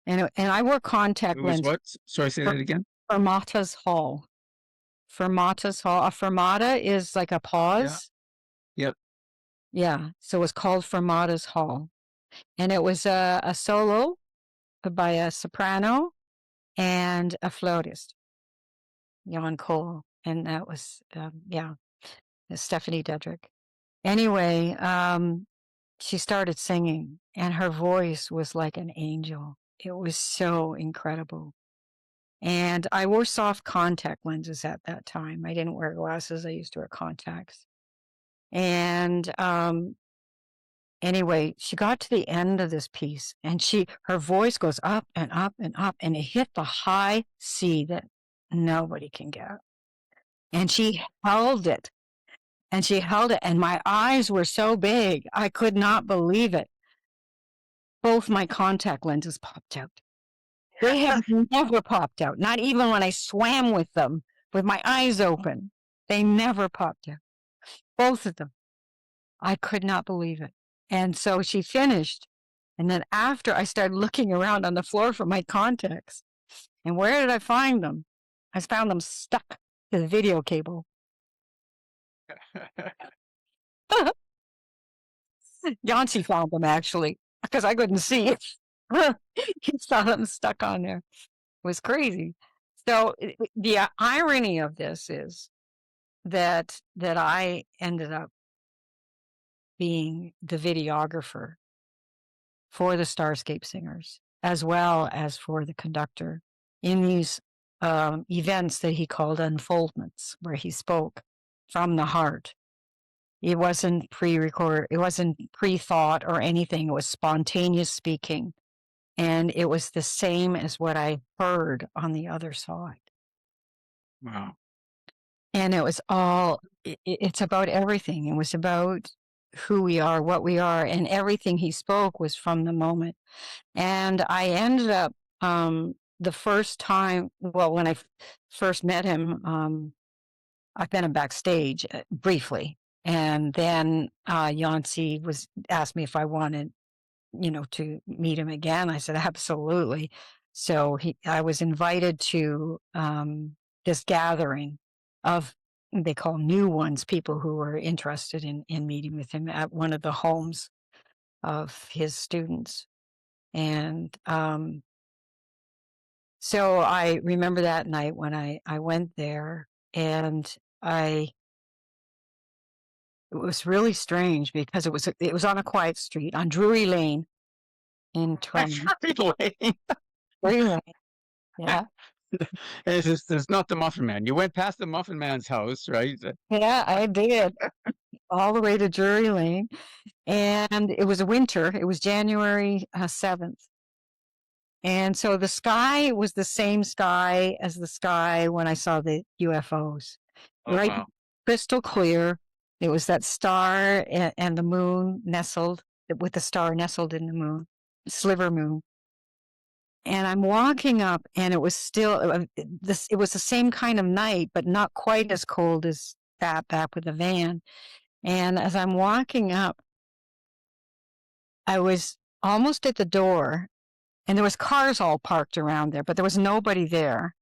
[SPEAKER 2] And I wore contact
[SPEAKER 1] It was
[SPEAKER 2] lenses.
[SPEAKER 1] what? Sorry, say that again.
[SPEAKER 2] Fermata's Hall. Fermata's Hall. A fermata is like a pause.
[SPEAKER 1] Yep.
[SPEAKER 2] Yeah. So it was called Fermata's Hall. And it was a solo by a soprano and a flautist, Jan Cole. And that was, Stephanie Dedrick. Anyway, she started singing, and her voice was like an angel. It was so incredible. And I wore soft contact lenses at that time. I didn't wear glasses. I used to wear contacts. And anyway, she got to the end of this piece, and her voice goes up and up and up, and it hit the high C that nobody can get. And she held it. And she held it, and my eyes were so big, I could not believe it. Both my contact lenses popped out. They have never popped out, not even when I swam with them, with my eyes open. They never popped out. Both of them. I could not believe it. And so she finished. And then after, I started looking around on the floor for my contacts. And where did I find them? I found them stuck to the video cable. Yancy found them, actually, because I couldn't see. He saw them stuck on there. It was crazy. So the irony of this is that I ended up being the videographer for the Starscape Singers, as well as for the conductor in these events that he called unfoldments, where he spoke from the heart. It wasn't pre-recorded. It wasn't pre-thought or anything. It was spontaneous speaking. And it was the same as what I heard on the other side.
[SPEAKER 1] Wow.
[SPEAKER 2] And it was it's about everything. It was about who we are, what we are, and everything he spoke was from the moment. And I ended up, the first time, when I first met him, I've been him backstage briefly. And then Yancy asked me if I wanted, to meet him again. I said, absolutely. So I was invited to this gathering of, they call new ones, people who were interested in meeting with him at one of the homes of his students. And so I remember that night when I went there, and it was really strange because it was on a quiet street on Drury Lane in Toronto.
[SPEAKER 1] Drury Lane.
[SPEAKER 2] Drury Lane. Yeah.
[SPEAKER 1] It's not the Muffin Man. You went past the Muffin Man's house, right?
[SPEAKER 2] Yeah, I did. All the way to Drury Lane. And it was winter. It was January 7th. And so the sky was the same sky as the sky when I saw the UFOs.
[SPEAKER 1] Oh,
[SPEAKER 2] right?
[SPEAKER 1] wow.
[SPEAKER 2] Crystal clear. It was that star and the moon nestled, with the star nestled in the moon, sliver moon. And I'm walking up, and it was still it was the same kind of night, but not quite as cold as that back with the van. And as I'm walking up, I was almost at the door, and there was cars all parked around there, but there was nobody there.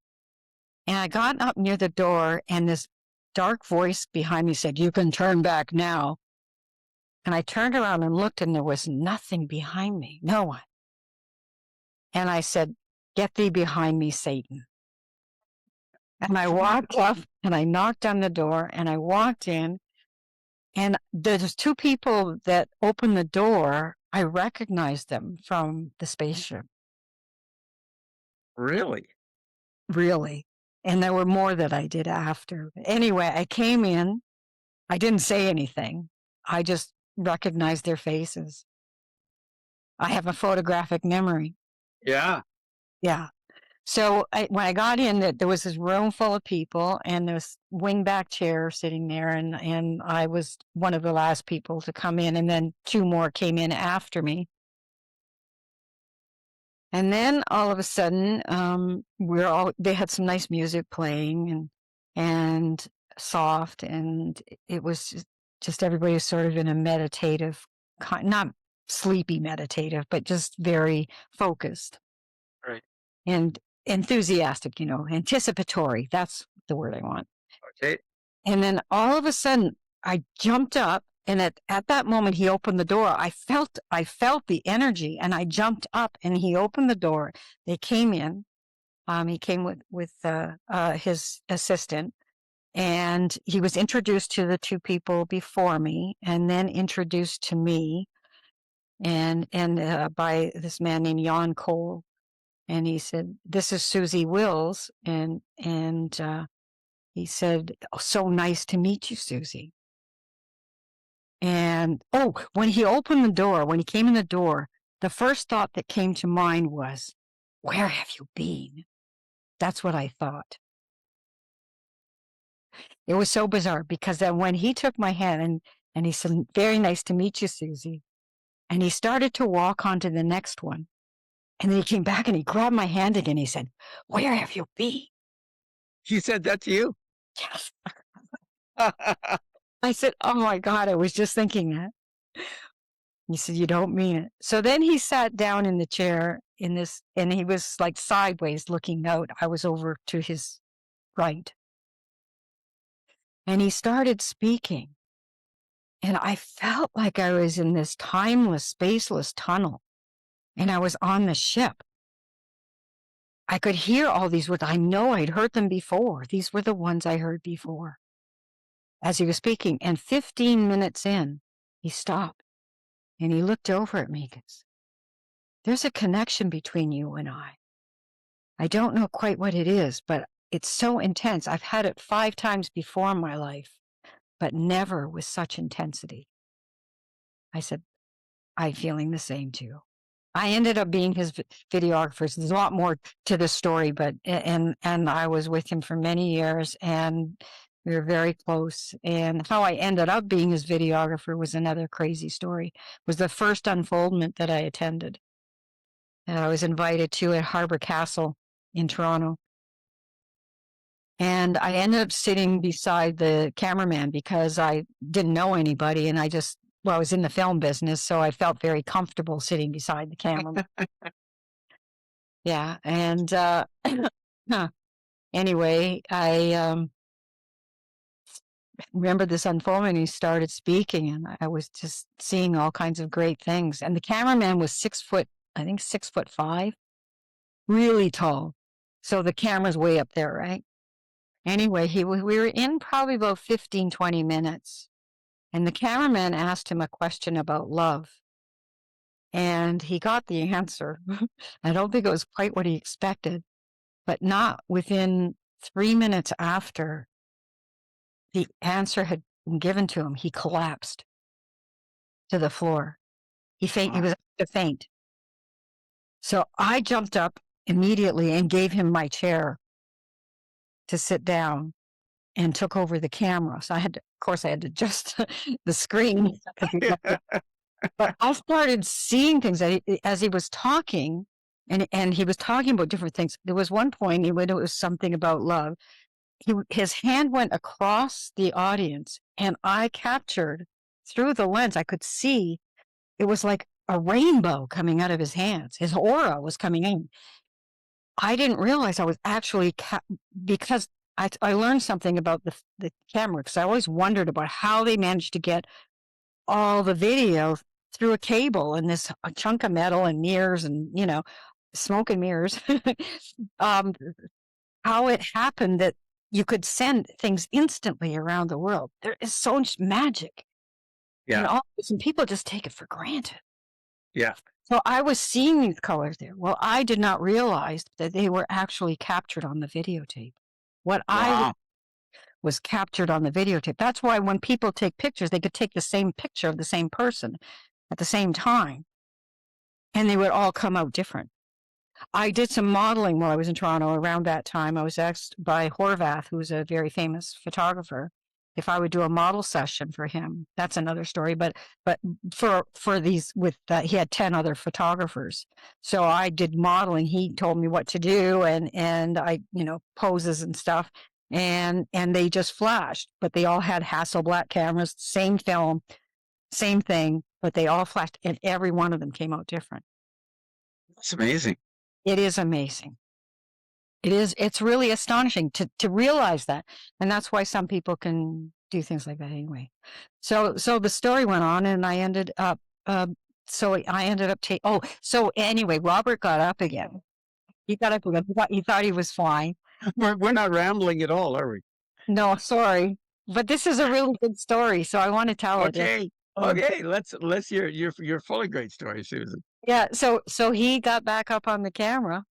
[SPEAKER 2] And I got up near the door, and this dark voice behind me said, "You can turn back now." And I turned around and looked, and there was nothing behind me, no one. And I said, "Get thee behind me, Satan." And I walked up, and I knocked on the door, and I walked in, and there's two people that opened the door. I recognized them from the spaceship.
[SPEAKER 1] Really?
[SPEAKER 2] Really. And there were more that I did after. Anyway, I came in. I didn't say anything. I just recognized their faces. I have a photographic memory.
[SPEAKER 1] Yeah.
[SPEAKER 2] Yeah. So when I got in, there was this room full of people, and there was wingback chair sitting there, and I was one of the last people to come in, and then two more came in after me. And then all of a sudden, they had some nice music playing and soft, and it was just everybody was sort of in a meditative, not sleepy meditative, but just very focused.
[SPEAKER 1] Right.
[SPEAKER 2] And enthusiastic, anticipatory. That's the word I want.
[SPEAKER 1] Okay.
[SPEAKER 2] And then all of a sudden, I jumped up, and at that moment, he opened the door. I felt the energy, and I jumped up, and he opened the door. They came in. He came with his assistant, and he was introduced to the two people before me, and then introduced to me, and by this man named Jan Cole. And he said, "This is Susie Wills," and he said, "Oh, so nice to meet you, Susie." And when he opened the door, when he came in the door, the first thought that came to mind was, "Where have you been?" That's what I thought. It was so bizarre, because then when he took my hand and he said, "Very nice to meet you, Susie," and he started to walk on to the next one, and then he came back and he grabbed my hand again. He said, "Where have you been?"
[SPEAKER 1] He said that to you?
[SPEAKER 2] Yes. I said, "Oh my God, I was just thinking that." He said, "You don't mean it." So then he sat down in the chair and he was like sideways looking out. I was over to his right. And he started speaking. And I felt like I was in this timeless, spaceless tunnel. And I was on the ship. I could hear all these words. I know I'd heard them before. These were the ones I heard before as he was speaking. And 15 minutes in, he stopped and he looked over at me and goes, "There's a connection between you and I. I don't know quite what it is, but it's so intense. I've had it 5 times before in my life, but never with such intensity." I said, "I'm feeling the same too." I ended up being his videographer. There's a lot more to the story, but and I was with him for many years, and we were very close. And how I ended up being his videographer was another crazy story. It was the first unfoldment that I attended. And I was invited to at Harbor Castle in Toronto. And I ended up sitting beside the cameraman because I didn't know anybody, and I was in the film business, so I felt very comfortable sitting beside the cameraman. Yeah, and anyway, I remember this unfoldment. He started speaking, and I was just seeing all kinds of great things. And the cameraman was 6 foot, I think 6'5", really tall. So the camera's way up there, right? Anyway, we were in probably about 15, 20 minutes. And the cameraman asked him a question about love. And he got the answer. I don't think it was quite what he expected, but not within 3 minutes after the answer had been given to him, he collapsed to the floor. He was to faint. So I jumped up immediately and gave him my chair to sit down and took over the camera. So of course I had to adjust the screen. But I started seeing things as he was talking, and he was talking about different things. There was one point when it was something about love. His hand went across the audience, and I captured through the lens. I could see it was like a rainbow coming out of his hands. His aura was coming in. I didn't realize I was actually because I learned something about the camera, because I always wondered about how they managed to get all the video through a cable and a chunk of metal and mirrors and, smoke and mirrors. How it happened that you could send things instantly around the world. There is so much magic.
[SPEAKER 1] Yeah.
[SPEAKER 2] And people just take it for granted.
[SPEAKER 1] Yeah.
[SPEAKER 2] So I was seeing these colors there. Well, I did not realize that they were actually captured on the videotape. What I was captured on the videotape. That's why when people take pictures, they could take the same picture of the same person at the same time, and they would all come out different. I did some modeling while I was in Toronto. Around that time, I was asked by Horvath, who's a very famous photographer, if I would do a model session for him. That's another story. But for these with he had 10 other photographers, so I did modeling. He told me what to do, and I poses and stuff, and they just flashed. But they all had Hasselblad cameras, same film, same thing, but they all flashed, and every one of them came out different.
[SPEAKER 1] It's amazing.
[SPEAKER 2] It is amazing. It's really astonishing to realize that. And that's why some people can do things like that anyway. So the story went on, and I ended up so anyway, Robert got up again. He got up again. He thought he was fine.
[SPEAKER 1] We're not rambling at all, are we?
[SPEAKER 2] No, sorry. But this is a really good story, so I want to tell it.
[SPEAKER 1] Okay, let's hear you're full of great stories, Susan.
[SPEAKER 2] Yeah, so he got back up on the camera,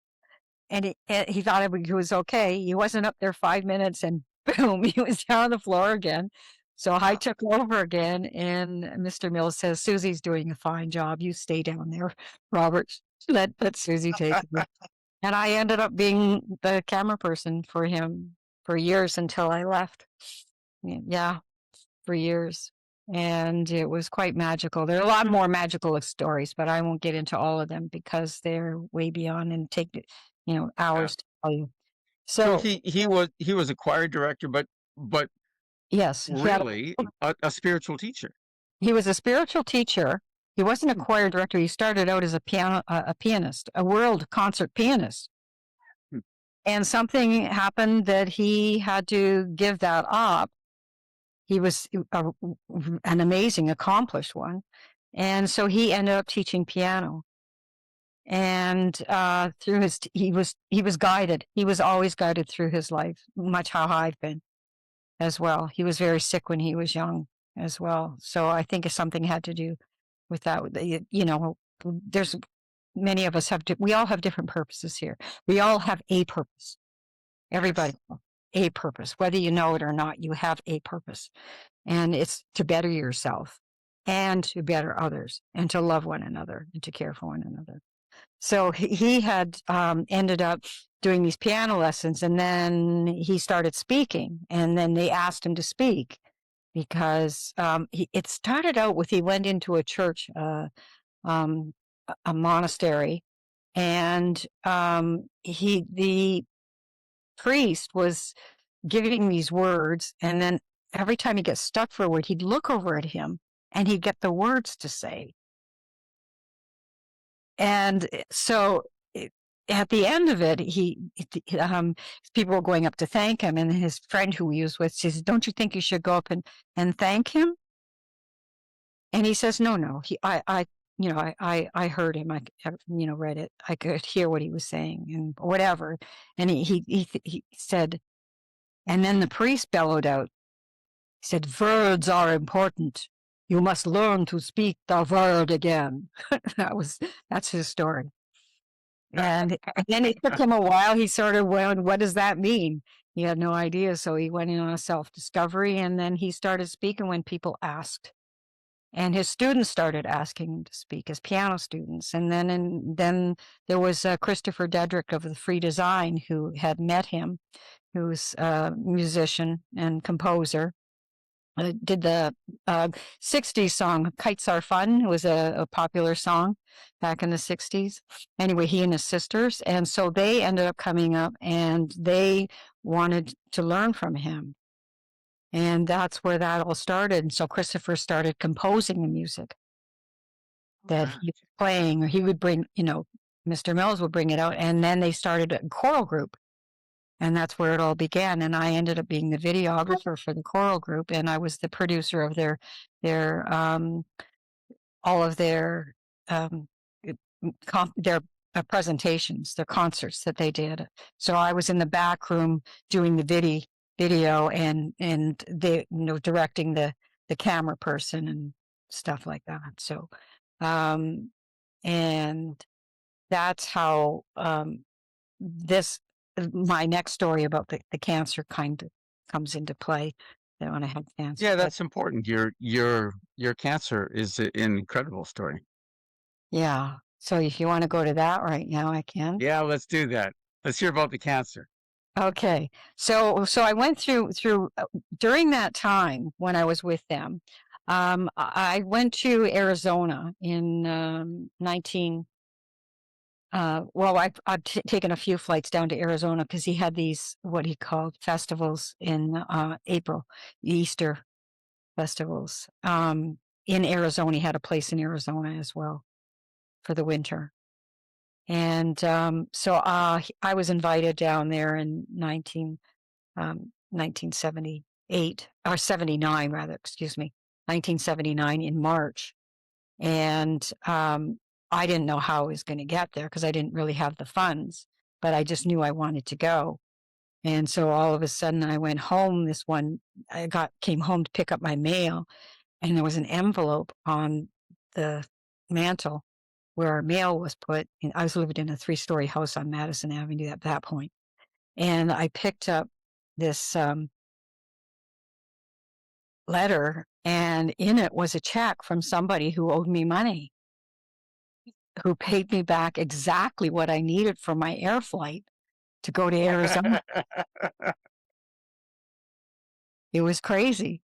[SPEAKER 2] and he thought he was okay. He wasn't up there 5 minutes, and boom, he was down on the floor again. So I took over again, and Mr. Mills says, Susie's doing a fine job. You stay down there, Robert. Let Susie take it. And I ended up being the camera person for him for years until I left. Yeah, for years. And it was quite magical. There are a lot more magical stories, but I won't get into all of them because they're way beyond and take hours to tell you.
[SPEAKER 1] So he was a choir director, but
[SPEAKER 2] yes,
[SPEAKER 1] really a spiritual teacher.
[SPEAKER 2] He was a spiritual teacher. He wasn't a choir director. He started out as a pianist, a world concert pianist. And something happened that he had to give that up. He was an amazing, accomplished one. And so he ended up teaching piano. And through he was guided. He was always guided through his life, much how I've been as well. He was very sick when he was young as well. So I think something had to do with that. There's many of us we all have different purposes here. We all have a purpose. Everybody, a purpose, whether you know it or not, you have a purpose, and it's to better yourself and to better others and to love one another and to care for one another. So he had ended up doing these piano lessons, and then he started speaking, and then they asked him to speak because it started out with he went into a church, a monastery, and the priest was giving these words, and then every time he gets stuck for a word, he'd look over at him and he'd get the words to say. And so at the end of it, people were going up to thank him, and his friend who he was with says, "Don't you think you should go up and thank him?" And he says, "No. I heard him. I read it. I could hear what he was saying and whatever." And he said, and then the priest bellowed out. He said, "Words are important. You must learn to speak the word again." That's his story. And then it took him a while. He sort of went, "What does that mean?" He had no idea. So he went in on a self-discovery, and then he started speaking when people asked. And his students started asking him to speak, his piano students. And then there was Christopher Dedrick of the Free Design who had met him, who's a musician and composer. Did the 60s song Kites Are Fun. It was a popular song back in the 60s. Anyway, he and his sisters. And so they ended up coming up, and they wanted to learn from him. And that's where that all started. And so Christopher started composing the music that he was playing, or he would bring, Mr. Mills would bring it out. And then they started a choral group. And that's where it all began. And I ended up being the videographer for the choral group. And I was the producer of all of their presentations, their concerts that they did. So I was in the back room doing the video and they directing the camera person and stuff like that. So and that's how my next story about the cancer kind of comes into play. That when I had cancer.
[SPEAKER 1] Yeah, that's important. Your cancer is an incredible story.
[SPEAKER 2] Yeah. So if you want to go to that right now, I can.
[SPEAKER 1] Yeah, let's do that. Let's hear about the cancer.
[SPEAKER 2] Okay. So I went through during that time when I was with them. I went to Arizona in 19. Well, I've taken a few flights down to Arizona because he had these what he called festivals in April, Easter festivals. In Arizona, he had a place in Arizona as well for the winter. And so I was invited down there in 1978 or 79 rather, excuse me, 1979 in March. And I didn't know how I was going to get there because I didn't really have the funds, but I just knew I wanted to go. And so all of a sudden I went home came home to pick up my mail, and there was an envelope on the mantle where our mail was put. And I was living in a 3-story house on Madison Avenue at that point. And I picked up this letter, and in it was a check from somebody who owed me money, who paid me back exactly what I needed for my air flight to go to Arizona. It was crazy.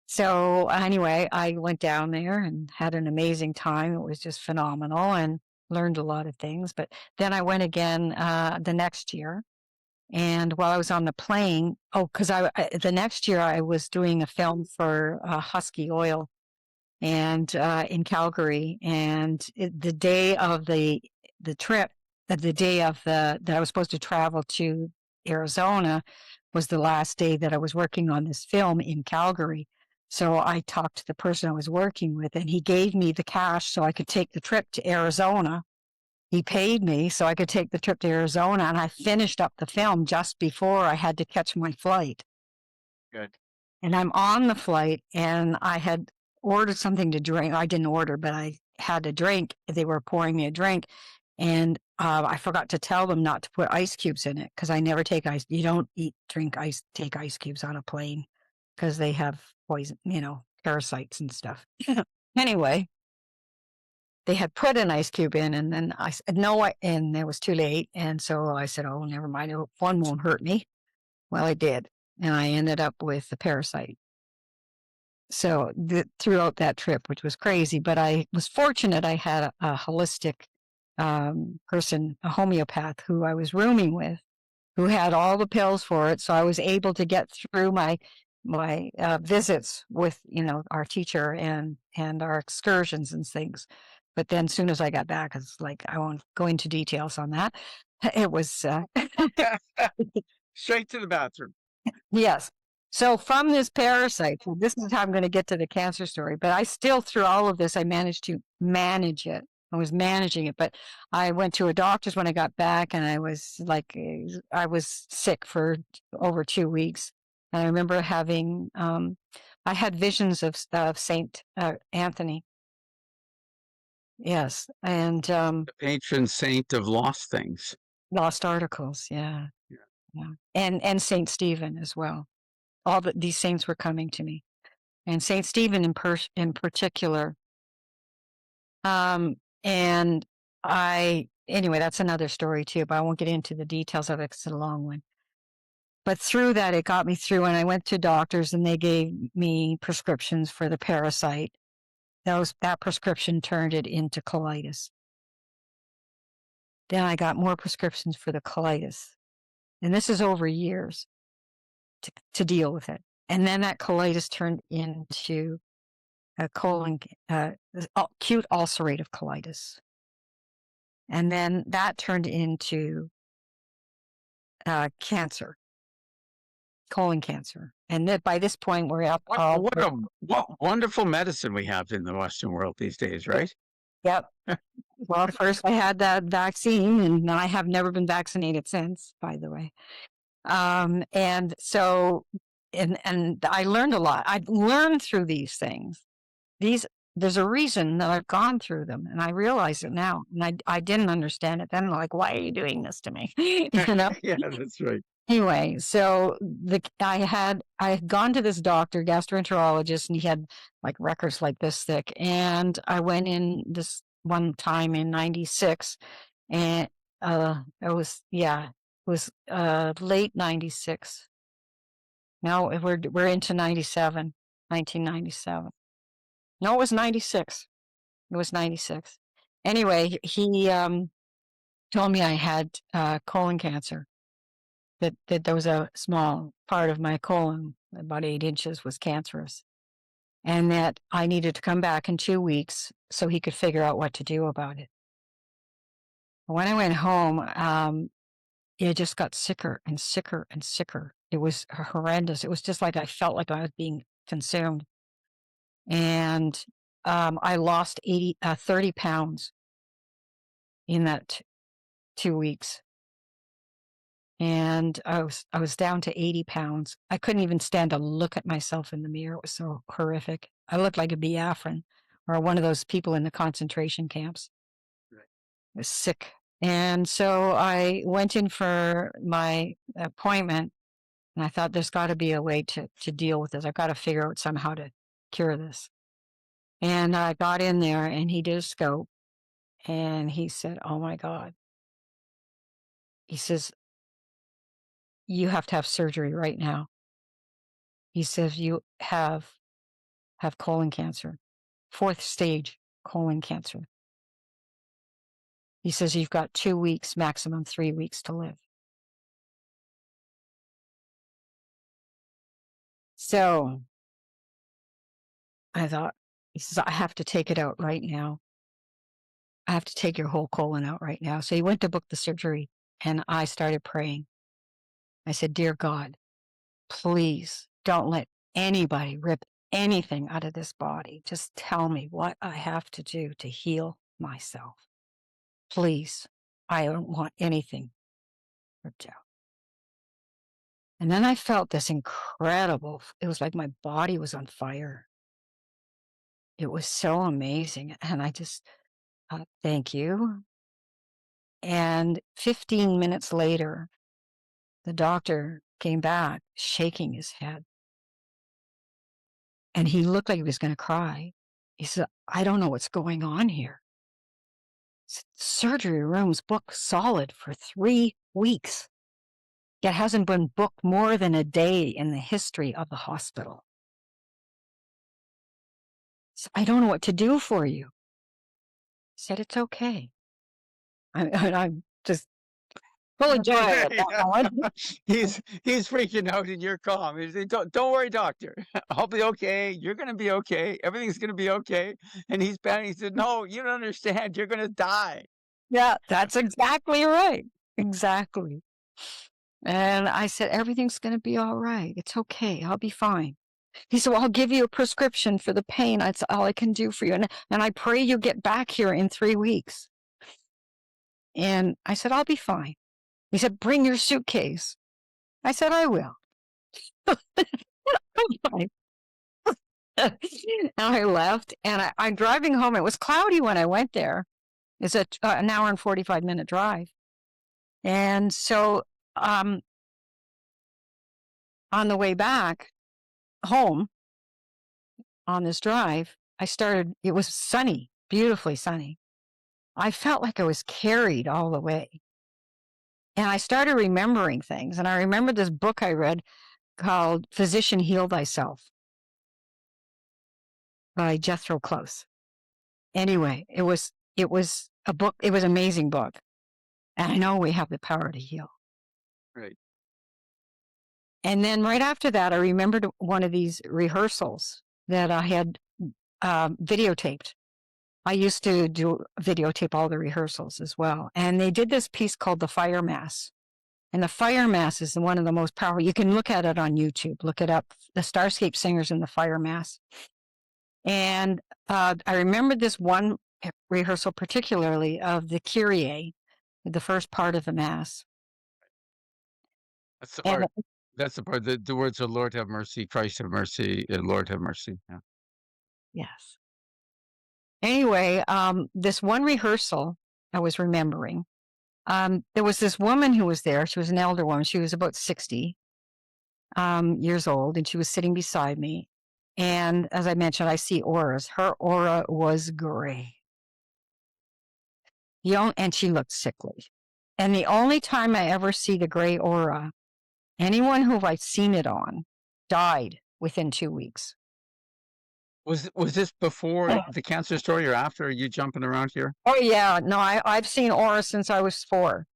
[SPEAKER 2] So anyway, I went down there and had an amazing time. It was just phenomenal and learned a lot of things. But then I went again the next year. And while I was on the plane, because the next year I was doing a film for Husky Oil and in Calgary. And the day of the trip, the day of that I was supposed to travel to Arizona was the last day that I was working on this film in Calgary. So I talked to the person I was working with, and he gave me the cash so I could take the trip to Arizona. He paid me so I could take the trip to Arizona, and I finished up the film just before I had to catch my flight.
[SPEAKER 1] Good.
[SPEAKER 2] And I'm on the flight, and I had ordered something to drink. I didn't order, but I had a drink. They were pouring me a drink, and I forgot to tell them not to put ice cubes in it because I never take ice. You don't take ice cubes on a plane because they have poison, parasites and stuff. Anyway, they had put an ice cube in, and then I said, no, and it was too late. And so I said, oh, never mind. One won't hurt me. Well, it did. And I ended up with a parasite. So throughout that trip, which was crazy, but I was fortunate I had a holistic person, a homeopath who I was rooming with, who had all the pills for it. So I was able to get through my visits with, our teacher and our excursions and things. But then as soon as I got back, it's like, I won't go into details on that. It was
[SPEAKER 1] straight to the bathroom.
[SPEAKER 2] Yes. So from this parasite, this is how I'm going to get to the cancer story, but I still, through all of this, I managed to manage it. I was managing it, but I went to a doctor's when I got back, and I was sick for over 2 weeks. And I remember having, I had visions of Saint Anthony. Yes. And
[SPEAKER 1] the patron saint of lost things.
[SPEAKER 2] Lost articles. Yeah. And Saint Stephen as well. These saints were coming to me, and Saint Stephen in particular. And anyway, that's another story too, but I won't get into the details of it because it's a long one. But through that, it got me through, and I went to doctors, and they gave me prescriptions for the parasite. That prescription turned it into colitis. Then I got more prescriptions for the colitis, and this is over years to deal with it. And then that colitis turned into acute ulcerative colitis. And then that turned into cancer, colon cancer. And by this point, we're up.
[SPEAKER 1] What wonderful medicine we have in the Western world these days, right?
[SPEAKER 2] Yep. Well, first I had that vaccine, and I have never been vaccinated since, by the way. And so, and I learned a lot. I learned through these things. There's a reason that I've gone through them, and I realize it now. And I didn't understand it then. Like, why are you doing this to me?
[SPEAKER 1] Yeah, that's right.
[SPEAKER 2] Anyway, so I had gone to this doctor, gastroenterologist, and he had like records like this thick. And I went in this one time in 96. And it was late 96. No, we're into 97, 1997. No, it was 96. It was 96. Anyway, he told me I had colon cancer, that there was a small part of my colon, about 8 inches, was cancerous, and that I needed to come back in 2 weeks so he could figure out what to do about it. When I went home, it just got sicker and sicker and sicker. It was horrendous. It was just like I felt like I was being consumed. And I lost 30 pounds in that 2 weeks. And I was down to 80 pounds. I couldn't even stand to look at myself in the mirror. It was so horrific. I looked like a Biafran or one of those people in the concentration camps.
[SPEAKER 1] Right.
[SPEAKER 2] I was sick. And so I went in for my appointment, and I thought there's got to be a way to deal with this. I've got to figure out somehow to cure this. And I got in there, and he did a scope, and he said, "Oh my God." He says, "You have to have surgery right now." He says, "You have colon cancer, 4th stage colon cancer." He says, "You've got 2 weeks, maximum 3 weeks to live." So I thought, he says, "I have to take it out right now. I have to take your whole colon out right now." So he went to book the surgery, and I started praying. I said, "Dear God, please don't let anybody rip anything out of this body. Just tell me what I have to do to heal myself. Please, I don't want anything ripped out." And then I felt this incredible, it was like my body was on fire. It was so amazing. And I just, thank you. And 15 minutes later, the doctor came back shaking his head. And he looked like he was going to cry. He said, "I don't know what's going on here. Surgery room's booked solid for 3 weeks. It hasn't been booked more than a day in the history of the hospital. So I don't know what to do for you." I said, "It's okay." I'm just full of joy at that moment.
[SPEAKER 1] He's freaking out and you're calm. He's saying, don't worry, doctor. I'll be okay. You're gonna be okay. Everything's gonna be okay." And he's panicking. He said, "No, you don't understand. You're gonna die."
[SPEAKER 2] Yeah, that's exactly right. Exactly. And I said, "Everything's going to be all right. It's okay. I'll be fine." He said, "Well, I'll give you a prescription for the pain. That's all I can do for you. And I pray you get back here in 3 weeks." And I said, "I'll be fine." He said, "Bring your suitcase." I said, "I will." I'm fine. And I left, and I'm driving home. It was cloudy when I went there. It's an hour and 45-minute drive. And so on the way back home on this drive, it was sunny, beautifully sunny. I felt like I was carried all the way. And I started remembering things. And I remember this book I read called "Physician, Heal Thyself" by Jethro Close. Anyway, it was a book. It was an amazing book. And I know we have the power to heal.
[SPEAKER 1] Right.
[SPEAKER 2] And then right after that, I remembered one of these rehearsals that I had videotaped. I used to videotape all the rehearsals as well. And they did this piece called The Fire Mass. And The Fire Mass is one of the most powerful. You can look at it on YouTube. Look it up, the Starscape Singers in The Fire Mass. And I remember this one rehearsal particularly of the Kyrie, the first part of the Mass.
[SPEAKER 1] That's the part. That's the part. The words are, "Lord have mercy, Christ have mercy, and Lord have mercy." Yeah.
[SPEAKER 2] Yes. Anyway, this one rehearsal I was remembering, there was this woman who was there. She was an elder woman. She was about 60 years old, and she was sitting beside me. And as I mentioned, I see auras. Her aura was gray. And she looked sickly. And the only time I ever see the gray aura, anyone who I've seen it on died within 2 weeks.
[SPEAKER 1] Was this before the cancer story or after? Are you jumping around here?
[SPEAKER 2] Oh yeah, no, I've seen aura since I was 4.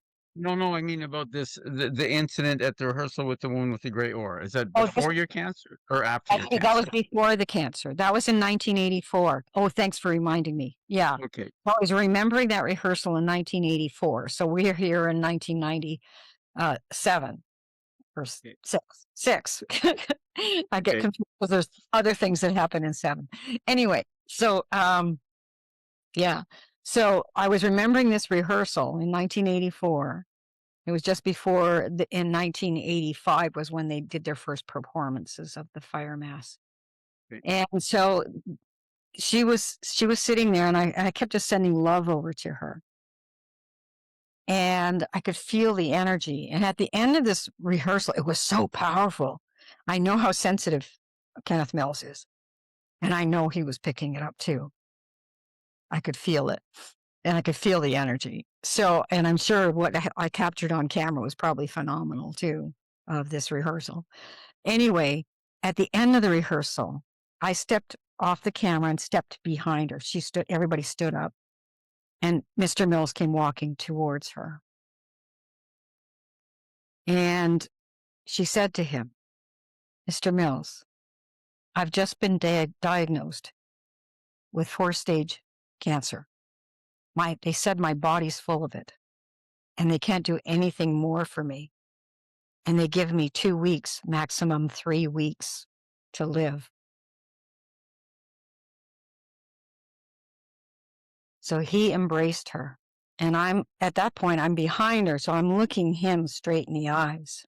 [SPEAKER 1] No, I mean about the incident at the rehearsal with the woman with the gray aura. Is that
[SPEAKER 2] Oh,
[SPEAKER 1] before your cancer or after your
[SPEAKER 2] actually, that was
[SPEAKER 1] cancer?
[SPEAKER 2] before the cancer. That was in 1984. Oh, thanks for reminding me. Yeah.
[SPEAKER 1] Okay.
[SPEAKER 2] I was remembering that rehearsal in 1984. So we're here in 1997 or
[SPEAKER 1] Okay.
[SPEAKER 2] six. I get
[SPEAKER 1] Okay.
[SPEAKER 2] confused because there's other things that happen in 7. Anyway, so yeah. So I was remembering this rehearsal in 1984. It was just before in 1985 was when they did their first performances of the Fire Mass.
[SPEAKER 1] Okay.
[SPEAKER 2] And so she was sitting there, and I kept just sending love over to her. And I could feel the energy. And at the end of this rehearsal, it was so powerful. I know how sensitive Kenneth Mills is. And I know he was picking it up too. I could feel it. And I could feel the energy. So, and I'm sure what I captured on camera was probably phenomenal too, of this rehearsal. Anyway, at the end of the rehearsal, I stepped off the camera and stepped behind her. Everybody stood up, and Mr. Mills came walking towards her. And she said to him, "Mr. Mills, I've just been diagnosed with 4-stage cancer. They said my body's full of it, and they can't do anything more for me. And they give me 2 weeks, maximum 3 weeks to live." So he embraced her. And at that point, I'm behind her. So I'm looking him straight in the eyes.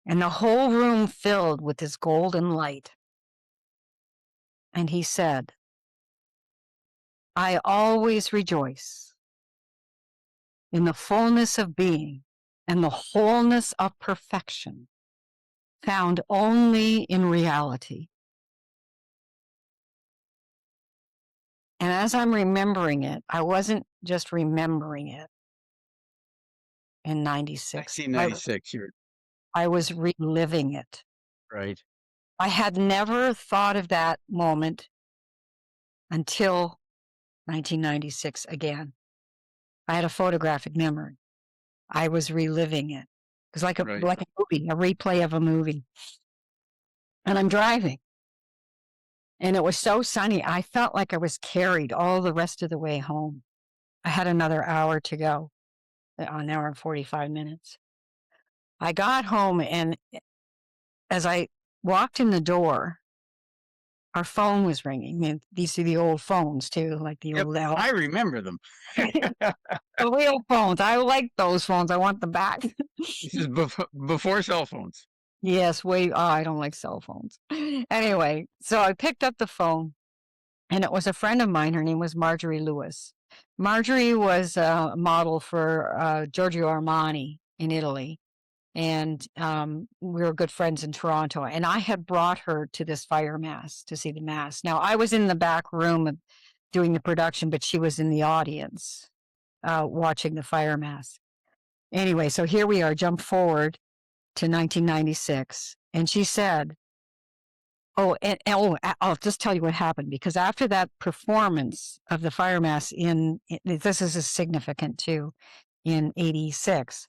[SPEAKER 2] And the whole room filled with this golden light. And he said, "I always rejoice in the fullness of being and the wholeness of perfection found only in reality." And as I'm remembering it, I wasn't just remembering it in 96.
[SPEAKER 1] 1996.
[SPEAKER 2] I was reliving it.
[SPEAKER 1] Right.
[SPEAKER 2] I had never thought of that moment until 1996 again. I had a photographic memory. I was reliving it. It was like a
[SPEAKER 1] Right.
[SPEAKER 2] movie, a replay of a movie. And I'm driving. And it was so sunny. I felt like I was carried all the rest of the way home. I had another hour to go, an hour and 45 minutes. I got home, and as I walked in the door, our phone was ringing. And these are the old phones too, like the
[SPEAKER 1] Yep,
[SPEAKER 2] old
[SPEAKER 1] I remember them.
[SPEAKER 2] the real phones. I like those phones. I want them back.
[SPEAKER 1] This is before cell phones.
[SPEAKER 2] Yes, I don't like cell phones. Anyway, so I picked up the phone, and it was a friend of mine. Her name was Marjorie Lewis. Marjorie was a model for Giorgio Armani in Italy. And we were good friends in Toronto. And I had brought her to this Fire Mass to see the Mass. Now, I was in the back room doing the production, but she was in the audience watching the Fire Mass. Anyway, so here we are, jump forward to 1996. And she said, I'll just tell you what happened, because after that performance of the Fire Mass this is significant too, in 86,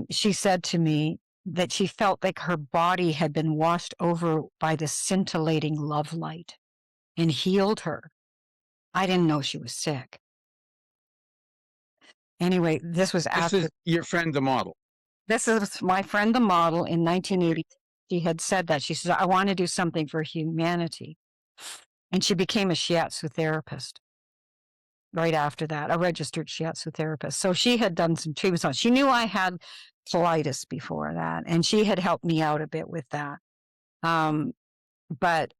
[SPEAKER 2] she said to me that she felt like her body had been washed over by this scintillating love light and healed her. I didn't know she was sick. Anyway, this was after.
[SPEAKER 1] This is your friend, the model.
[SPEAKER 2] This is my friend, the model, in 1980. She had said that. She said, "I want to do something for humanity." And she became a shiatsu therapist right after that, a registered shiatsu therapist. So she had done some treatments on. She knew I had colitis before that, and she had helped me out a bit with that. But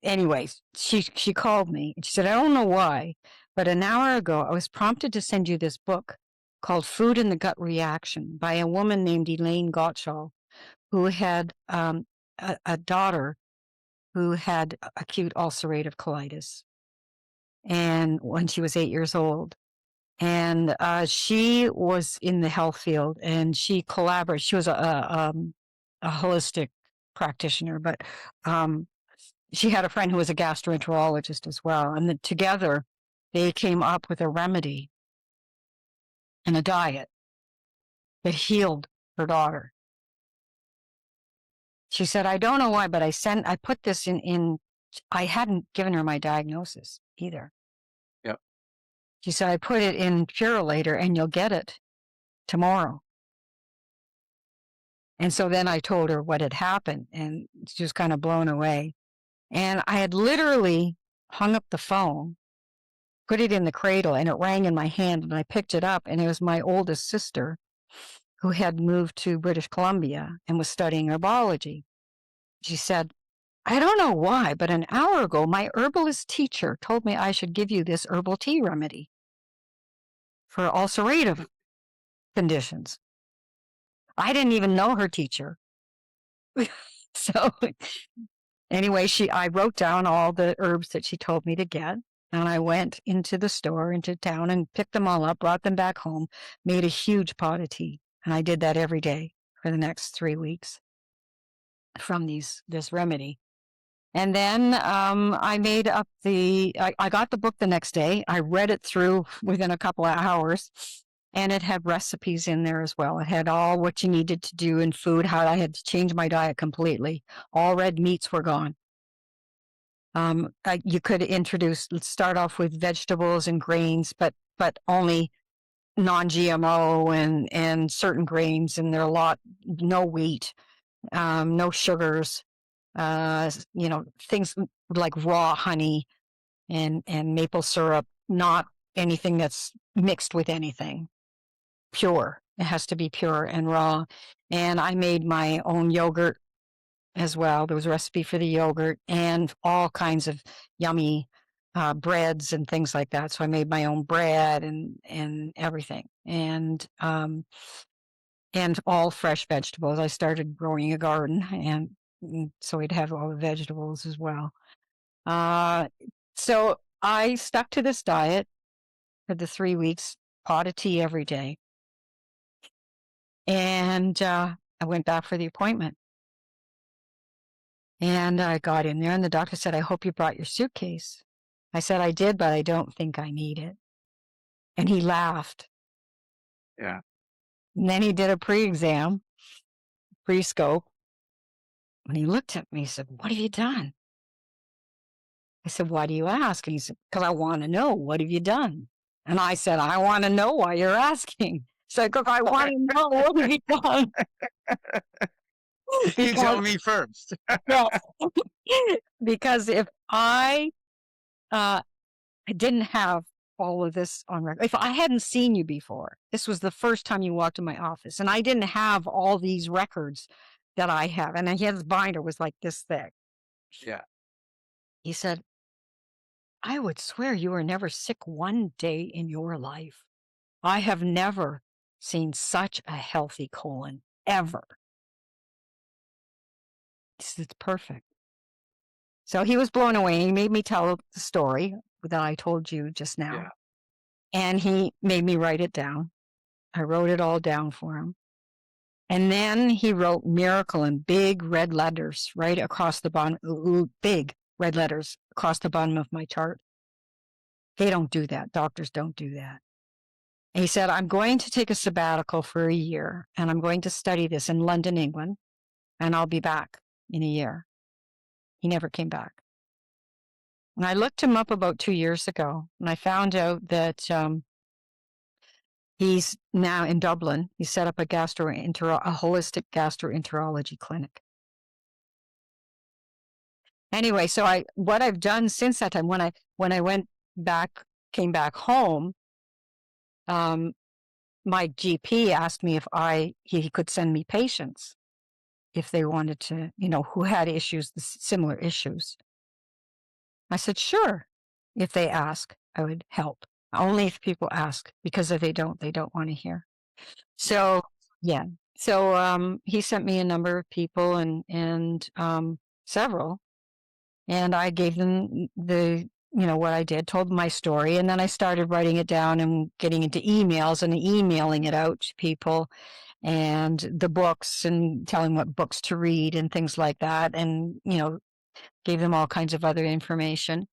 [SPEAKER 2] anyways, she called me and she said, "I don't know why, but an hour ago I was prompted to send you this book called Food and the Gut Reaction by a woman named Elaine Gottschall, who had a daughter who had acute ulcerative colitis. and when she was 8 years old. And she was in the health field, and she collaborated. She was a holistic practitioner, but she had a friend who was a gastroenterologist as well. And together they came up with a remedy and a diet that healed her daughter. She said, I don't know why, but I put this in, I hadn't given her my diagnosis either.
[SPEAKER 1] Yep.
[SPEAKER 2] She said, I put it in Purolator and you'll get it tomorrow. And so then I told her what had happened, and she was kind of blown away. And I had literally hung up the phone, put it in the cradle, and it rang in my hand, and I picked it up, and it was my oldest sister who had moved to British Columbia and was studying herbology. She said, I don't know why, but an hour ago, my herbalist teacher told me I should give you this herbal tea remedy for ulcerative conditions. I didn't even know her teacher. So anyway, I wrote down all the herbs that she told me to get, and I went into the store, into town, and picked them all up, brought them back home, made a huge pot of tea. And I did that every day for the next 3 weeks from this remedy. And then I made up I got the book the next day. I read it through within a couple of hours, and it had recipes in there as well. It had all what you needed to do in food, how I had to change my diet completely. All red meats were gone. You could let's start off with vegetables and grains, but only non-GMO and certain grains, and there are a lot, no wheat, no sugars, things like raw honey and maple syrup, not anything that's mixed with anything. Pure. It has to be pure and raw. And I made my own yogurt as well. There was a recipe for the yogurt and all kinds of yummy breads and things like that. So I made my own bread and everything. And all fresh vegetables. I started growing a garden, and so we'd have all the vegetables as well. So I stuck to this diet for the 3 weeks, pot of tea every day. And I went back for the appointment. And I got in there, and the doctor said, I hope you brought your suitcase. I said, I did, but I don't think I need it. And he laughed.
[SPEAKER 1] Yeah.
[SPEAKER 2] And then he did a pre-exam, pre-scope. And he looked at me, he said, what have you done? I said, why do you ask? And he said, because I want to know, what have you done? And I said, I want to know why you're asking. So because I want to know, what have you done?
[SPEAKER 1] You tell me first.
[SPEAKER 2] Yes. Because if I didn't have all of this on record, if I hadn't seen you before, this was the first time you walked in my office, and I didn't have all these records that I have, and his binder was like this thick.
[SPEAKER 1] Yeah.
[SPEAKER 2] He said, I would swear you were never sick one day in your life. I have never seen such a healthy colon, ever. It's perfect. So he was blown away. He made me tell the story that I told you just now.
[SPEAKER 1] Yeah.
[SPEAKER 2] And he made me write it down. I wrote it all down for him. And then he wrote miracle in big red letters right across the bottom, big red letters across the bottom of my chart. They don't do that. Doctors don't do that. And he said, I'm going to take a sabbatical for a year, and I'm going to study this in London, England, and I'll be back in a year. He never came back. And I looked him up about 2 years ago, and I found out that he's now in Dublin. He set up a holistic gastroenterology clinic. Anyway, so what I've done since that time, when I came back home, my GP asked me if he could send me patients if they wanted to, who had issues, similar issues. I said, sure. If they ask, I would help. Only if people ask, because if they don't want to hear. So, yeah. So he sent me a number of people and several, and I gave them the what I did, told my story, and then I started writing it down and getting into emails and emailing it out to people, and the books, and telling what books to read and things like that, and gave them all kinds of other information.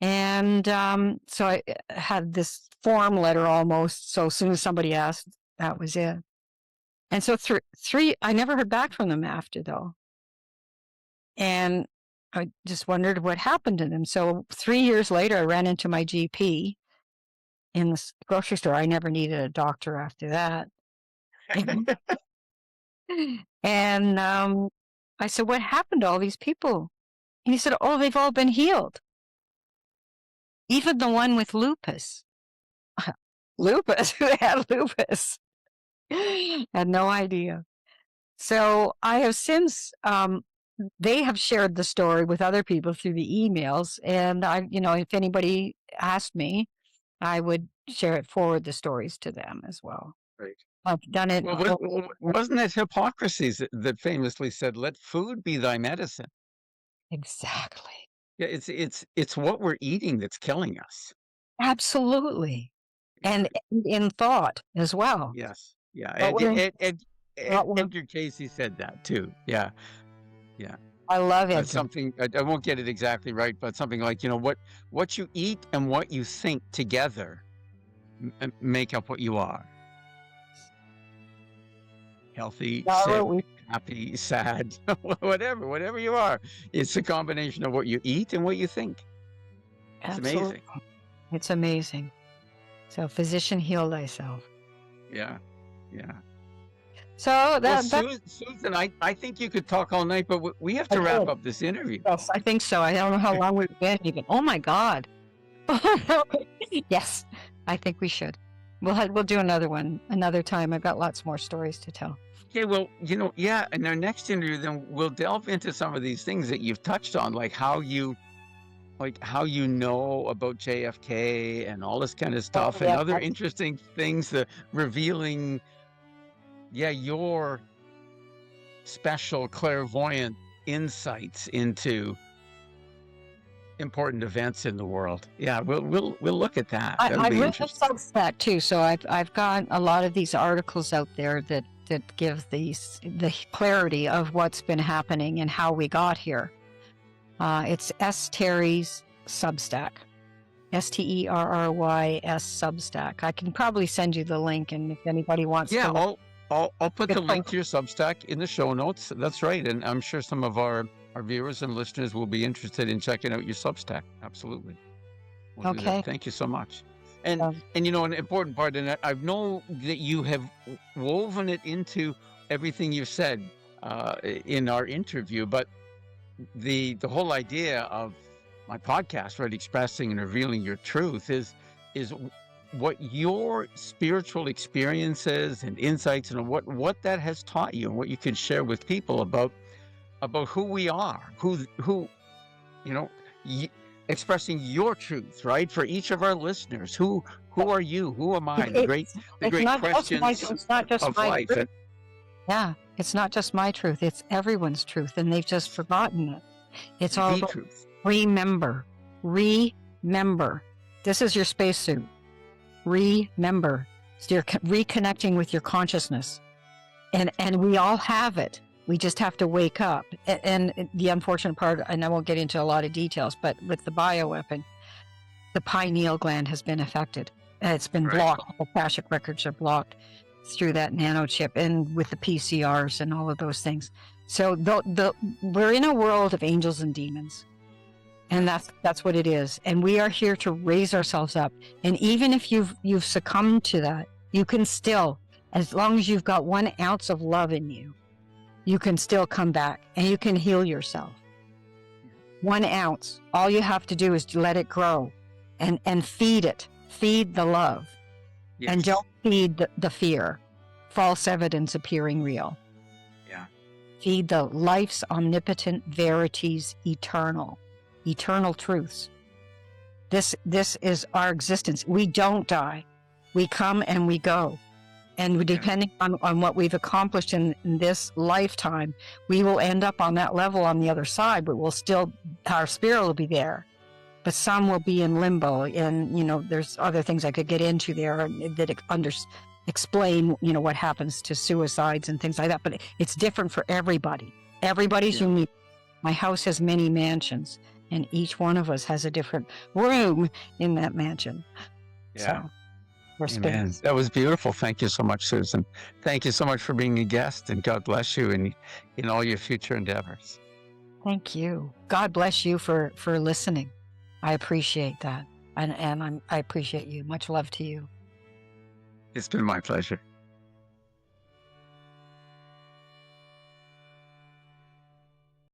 [SPEAKER 2] And so I had this form letter almost. So as soon as somebody asked, that was it. And so I never heard back from them after, though. And I just wondered what happened to them. So 3 years later, I ran into my GP in the grocery store. I never needed a doctor after that. And I said, what happened to all these people? And he said, oh, they've all been healed. Even the one with lupus. Lupus? Who had lupus? Had no idea. So I have since, they have shared the story with other people through the emails. And if anybody asked me, I would forward the stories to them as well.
[SPEAKER 1] Right.
[SPEAKER 2] I've done it.
[SPEAKER 1] Well, wasn't it Hippocrates that famously said, "Let food be thy medicine"?
[SPEAKER 2] Exactly.
[SPEAKER 1] Yeah, it's what we're eating that's killing us.
[SPEAKER 2] Absolutely. And in thought as well.
[SPEAKER 1] Yes. Yeah. Edgar Casey said that too. Yeah. Yeah.
[SPEAKER 2] I love it.
[SPEAKER 1] Something I won't get it exactly right, but something like, what you eat and what you think together make up what you are. Healthy, sick, happy, sad, whatever you are. It's a combination of what you eat and what you think. It's amazing.
[SPEAKER 2] It's amazing. So, physician, heal thyself.
[SPEAKER 1] Yeah. Yeah.
[SPEAKER 2] So
[SPEAKER 1] Susan, I think you could talk all night, but we have to wrap up this interview.
[SPEAKER 2] Yes, I think so. I don't know how long we've been even. Oh my God. Yes, I think we should. We'll do another one another time. I've got lots more stories to tell.
[SPEAKER 1] Okay, well, in our next interview, then we'll delve into some of these things that you've touched on, like how you know about JFK and all this kind of stuff, and other interesting things, revealing, your special clairvoyant insights into important events in the world. Yeah, we'll look at that.
[SPEAKER 2] I read that too, so I've got a lot of these articles out there that give the clarity of what's been happening and how we got here. It's S. Terry's Substack, STERRYS Substack. I can probably send you the link, and if anybody wants to.
[SPEAKER 1] I'll put the link to your Substack in the show notes. That's right, and I'm sure some of our viewers and listeners will be interested in checking out your Substack. Absolutely. We'll
[SPEAKER 2] okay.
[SPEAKER 1] Thank you so much. And an important part, and I know that you have woven it into everything you've said in our interview, but the whole idea of my podcast, right, expressing and revealing your truth, is what your spiritual experiences and insights and what that has taught you, and what you can share with people about who we are, expressing your truth, right? For each of our listeners, who are you? Who am I? The great questions of life.
[SPEAKER 2] Yeah, it's not just my truth; it's everyone's truth, and they've just forgotten it. It's all about truth. Remember. This is your spacesuit. Remember. So you're reconnecting with your consciousness, and we all have it. We just have to wake up. And the unfortunate part, and I won't get into a lot of details, but with the bioweapon, the pineal gland has been affected. It's been blocked. The Akashic records are blocked through that nanochip, and with the PCRs and all of those things. So we're in a world of angels and demons. And that's what it is. And we are here to raise ourselves up. And even if you've succumbed to that, you can still, as long as you've got 1 ounce of love in you, you can still come back and you can heal yourself. 1 ounce. All you have to do is to let it grow and feed it. Feed the love. Yes. And don't feed the fear. False evidence appearing real.
[SPEAKER 1] Yeah.
[SPEAKER 2] Feed the life's omnipotent verities, eternal truths. This is our existence. We don't die. We come and we go. And depending on what we've accomplished in this lifetime, we will end up on that level on the other side, but our spirit will be there. but some will be in limbo. And, there's other things I could get into there that explain, what happens to suicides and things like that. But it's different for everybody. Everybody's unique. My house has many mansions, and each one of us has a different room in that mansion.
[SPEAKER 1] Yeah.
[SPEAKER 2] So we're
[SPEAKER 1] Amen. That was beautiful. Thank you so much, Susan. Thank you so much for being a guest, and God bless you in all your future endeavors.
[SPEAKER 2] Thank you. God bless you for listening. I appreciate that. And I appreciate you. Much love to you.
[SPEAKER 1] It's been my pleasure.